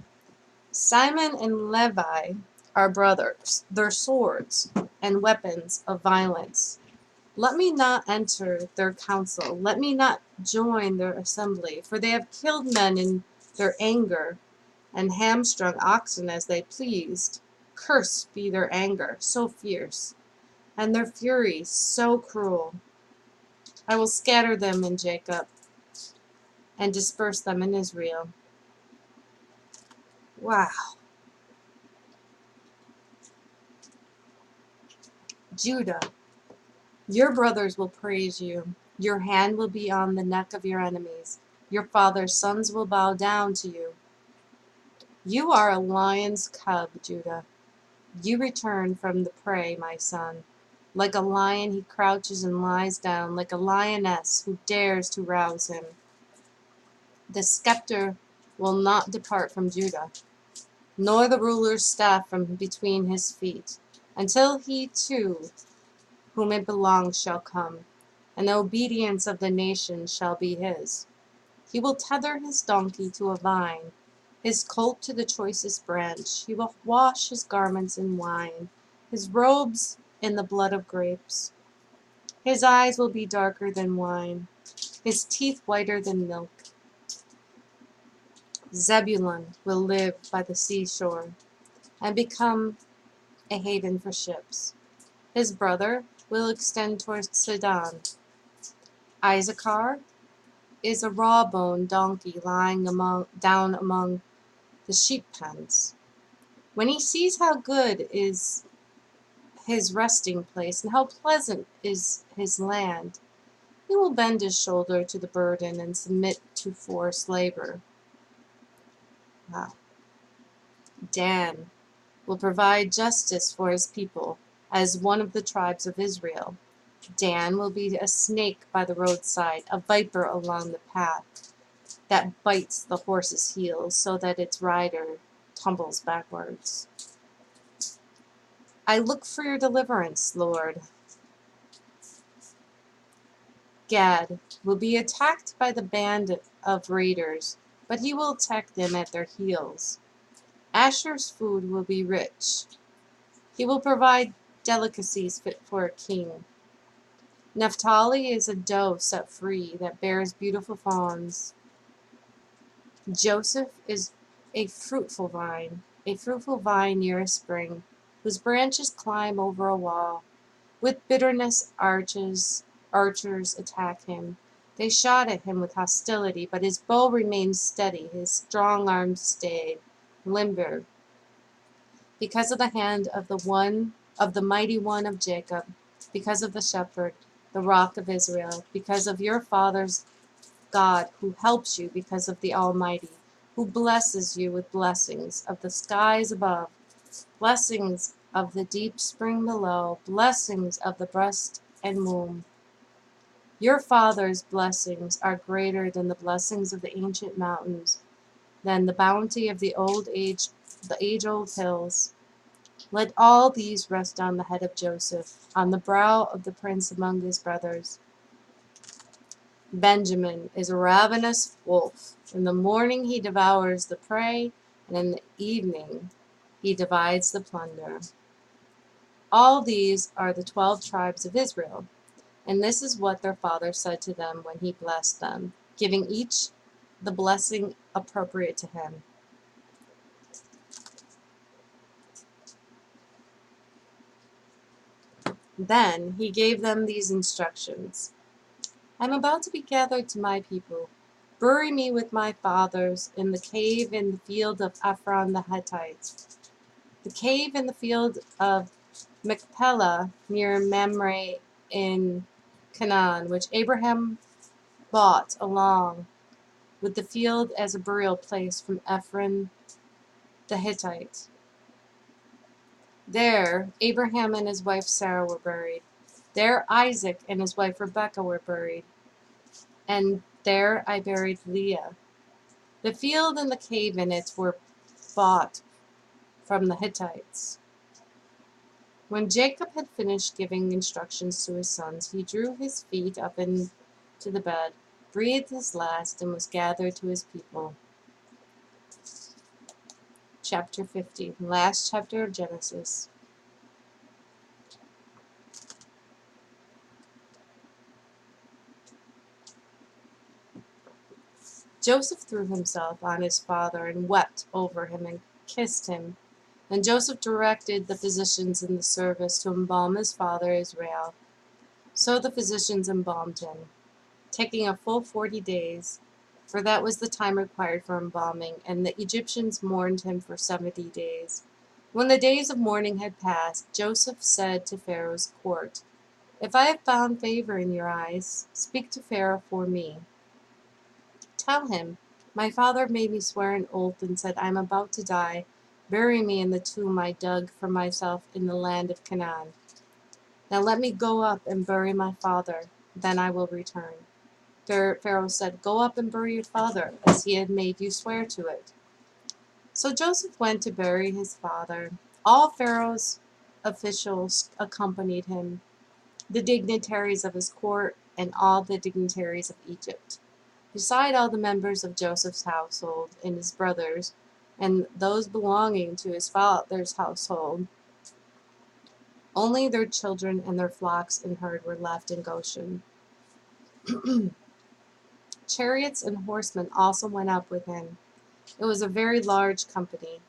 Simon and Levi are brothers, their swords and weapons of violence. Let me not enter their council, let me not join their assembly, for they have killed men in their anger and hamstrung oxen as they pleased. Cursed be their anger, so fierce, and their fury so cruel. I will scatter them in Jacob and disperse them in Israel. Wow. Judah, your brothers will praise you. Your hand will be on the neck of your enemies. Your father's sons will bow down to you. You are a lion's cub, Judah. You return from the prey, my son. Like a lion he crouches and lies down, like a lioness who dares to rouse him. The scepter will not depart from Judah, nor the ruler's staff from between his feet, until he too, whom it belongs, shall come, and the obedience of the nations shall be his. He will tether his donkey to a vine, his colt to the choicest branch. He will wash his garments in wine, his robes in the blood of grapes. His eyes will be darker than wine, his teeth whiter than milk. Zebulun will live by the seashore and become a haven for ships. His brother will extend towards Sidon. Issachar is a raw-boned donkey lying down among the sheep pens. When he sees how good is his resting place and how pleasant is his land, he will bend his shoulder to the burden and submit to forced labor. Wow. Dan will provide justice for his people as one of the tribes of Israel. Dan will be a snake by the roadside, a viper along the path that bites the horse's heels so that its rider tumbles backwards. I look for your deliverance, Lord. Gad will be attacked by the band of raiders, but he will attack them at their heels. Asher's food will be rich. He will provide delicacies fit for a king. Naphtali is a doe set free that bears beautiful fawns. Joseph is a fruitful vine near a spring, whose branches climb over a wall. With bitterness archers attack him. They shot at him with hostility, but his bow remained steady, his strong arms stayed, limber, because of the hand of the mighty one of Jacob, because of the shepherd, the rock of Israel, because of your father's God, who helps you, because of the Almighty, who blesses you with blessings of the skies above, blessings of the deep spring below, blessings of the breast and womb. Your father's blessings are greater than the blessings of the ancient mountains, than the bounty of the age-old hills. Let all these rest on the head of Joseph, on the brow of the prince among his brothers. Benjamin is a ravenous wolf. In the morning he devours the prey, and in the evening he divides the plunder. All these are the 12 tribes of Israel, and this is what their father said to them when he blessed them, giving each the blessing appropriate to him. Then he gave them these instructions. I am about to be gathered to my people. Bury me with my fathers in the cave in the field of Ephron the Hittite, the cave in the field of Machpelah near Mamre in Canaan, which Abraham bought along with the field as a burial place from Ephron the Hittite. There Abraham and his wife Sarah were buried. There Isaac and his wife Rebekah were buried. And there I buried Leah. The field and the cave in it were bought from the Hittites. When Jacob had finished giving instructions to his sons, he drew his feet up into the bed, breathed his last, and was gathered to his people. Chapter 50, last chapter of Genesis. Joseph threw himself on his father and wept over him and kissed him. And Joseph directed the physicians in the service to embalm his father Israel. So the physicians embalmed him, taking a full 40 days, for that was the time required for embalming, and the Egyptians mourned him for 70 days. When the days of mourning had passed, Joseph said to Pharaoh's court, If I have found favor in your eyes, speak to Pharaoh for me. Tell him, my father made me swear an oath and said, I am about to die. Bury me in the tomb I dug for myself in the land of Canaan. Now let me go up and bury my father, then I will return. Pharaoh said, Go up and bury your father, as he had made you swear to it. So Joseph went to bury his father. All Pharaoh's officials accompanied him, the dignitaries of his court, and all the dignitaries of Egypt, beside all the members of Joseph's household and his brothers, and those belonging to his father's household. Only their children and their flocks and herd were left in Goshen. Chariots and horsemen also went up with him. It was a very large company.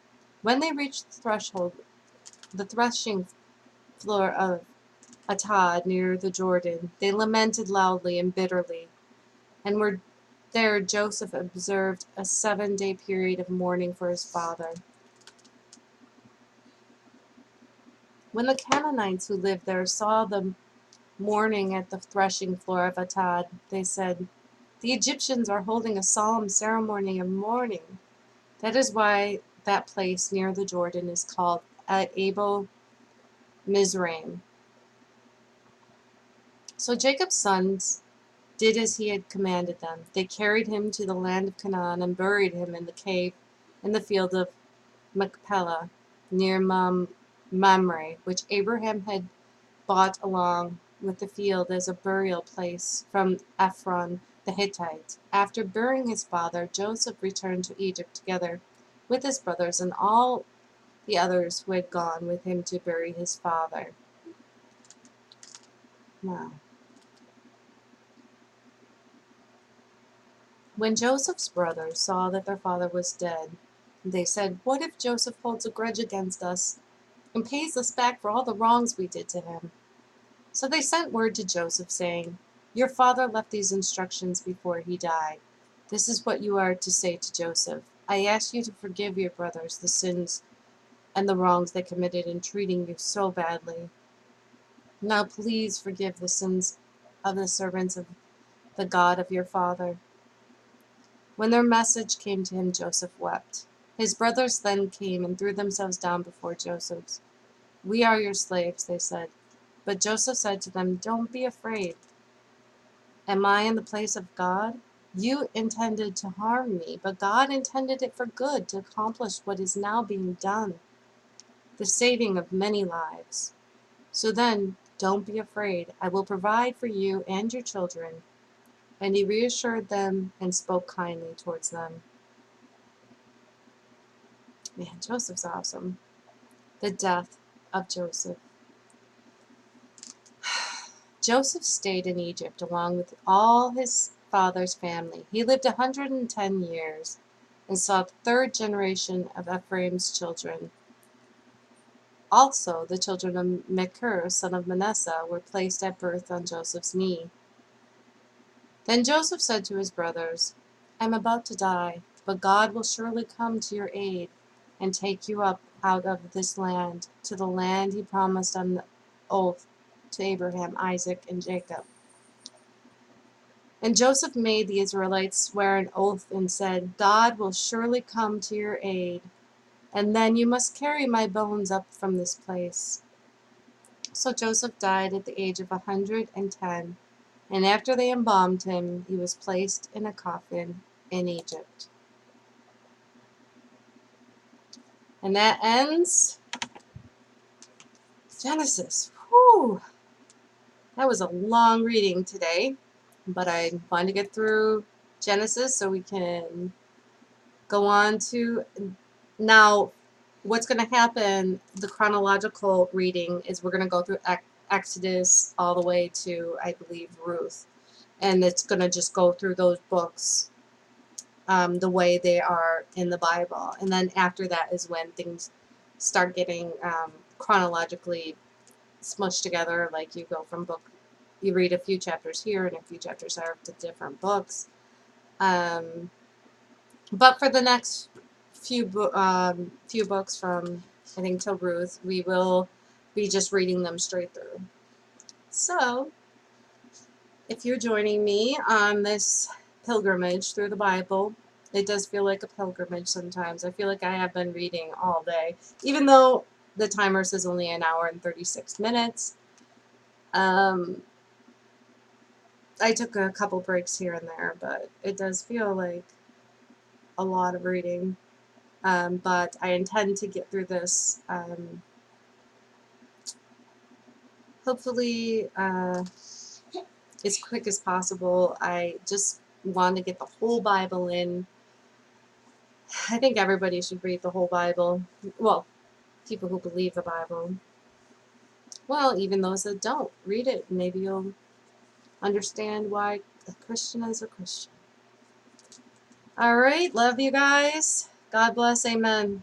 When they reached the threshing floor of Atad near the Jordan, they lamented loudly and bitterly. And were there Joseph observed a 7-day period of mourning for his father. When the Canaanites who lived there saw the mourning at the threshing floor of Atad, they said, "The Egyptians are holding a solemn ceremony of mourning." That is why that place near the Jordan is called Abel Mizraim. So Jacob's sons did as he had commanded them. They carried him to the land of Canaan and buried him in the cave in the field of Machpelah near Mamre, which Abraham had bought along with the field as a burial place from Ephron the Hittite. After burying his father, Joseph returned to Egypt together with his brothers and all the others who had gone with him to bury his father. Wow. When Joseph's brothers saw that their father was dead, they said, "What if Joseph holds a grudge against us and pays us back for all the wrongs we did to him?" So they sent word to Joseph, saying, "Your father left these instructions before he died. This is what you are to say to Joseph. I ask you to forgive your brothers the sins and the wrongs they committed in treating you so badly. Now please forgive the sins of the servants of the God of your father." When their message came to him, Joseph wept. His brothers then came and threw themselves down before Joseph. "We are your slaves," they said. But Joseph said to them, "Don't be afraid. Am I in the place of God? You intended to harm me, but God intended it for good, to accomplish what is now being done, the saving of many lives. So then, don't be afraid. I will provide for you and your children." And he reassured them and spoke kindly towards them. Man, Joseph's awesome. The death of Joseph. Joseph stayed in Egypt along with all his father's family. He lived 110 years and saw the third generation of Ephraim's children. Also, the children of Machir, son of Manasseh, were placed at birth on Joseph's knee. Then Joseph said to his brothers, "I am about to die, but God will surely come to your aid and take you up out of this land to the land he promised on the oath to Abraham, Isaac, and Jacob." And Joseph made the Israelites swear an oath and said, "God will surely come to your aid, and then you must carry my bones up from this place." So Joseph died at the age of 110, and after they embalmed him, he was placed in a coffin in Egypt. And that ends Genesis. Whew! That was a long reading today, but I wanted to get through Genesis so we can go on to now. What's going to happen, the chronological reading, is we're going to go through Exodus all the way to, I believe, Ruth. And it's going to just go through those books the way they are in the Bible. And then after that is when things start getting chronologically smushed together. Like you go from you read a few chapters here and a few chapters there to different books. But for the next few books from, I think, till Ruth, we will be just reading them straight through. So, if you're joining me on this pilgrimage through the Bible, it does feel like a pilgrimage sometimes. I feel like I have been reading all day, even though the timer says only an hour and 36 minutes. I took a couple breaks here and there, but it does feel like a lot of reading. But I intend to get through this hopefully as quick as possible. I just want to get the whole Bible in. I think everybody should read the whole Bible. Well, people who believe the Bible. Well, even those that don't, read it. Maybe you'll understand why a Christian is a Christian. All right, love you guys. God bless. Amen.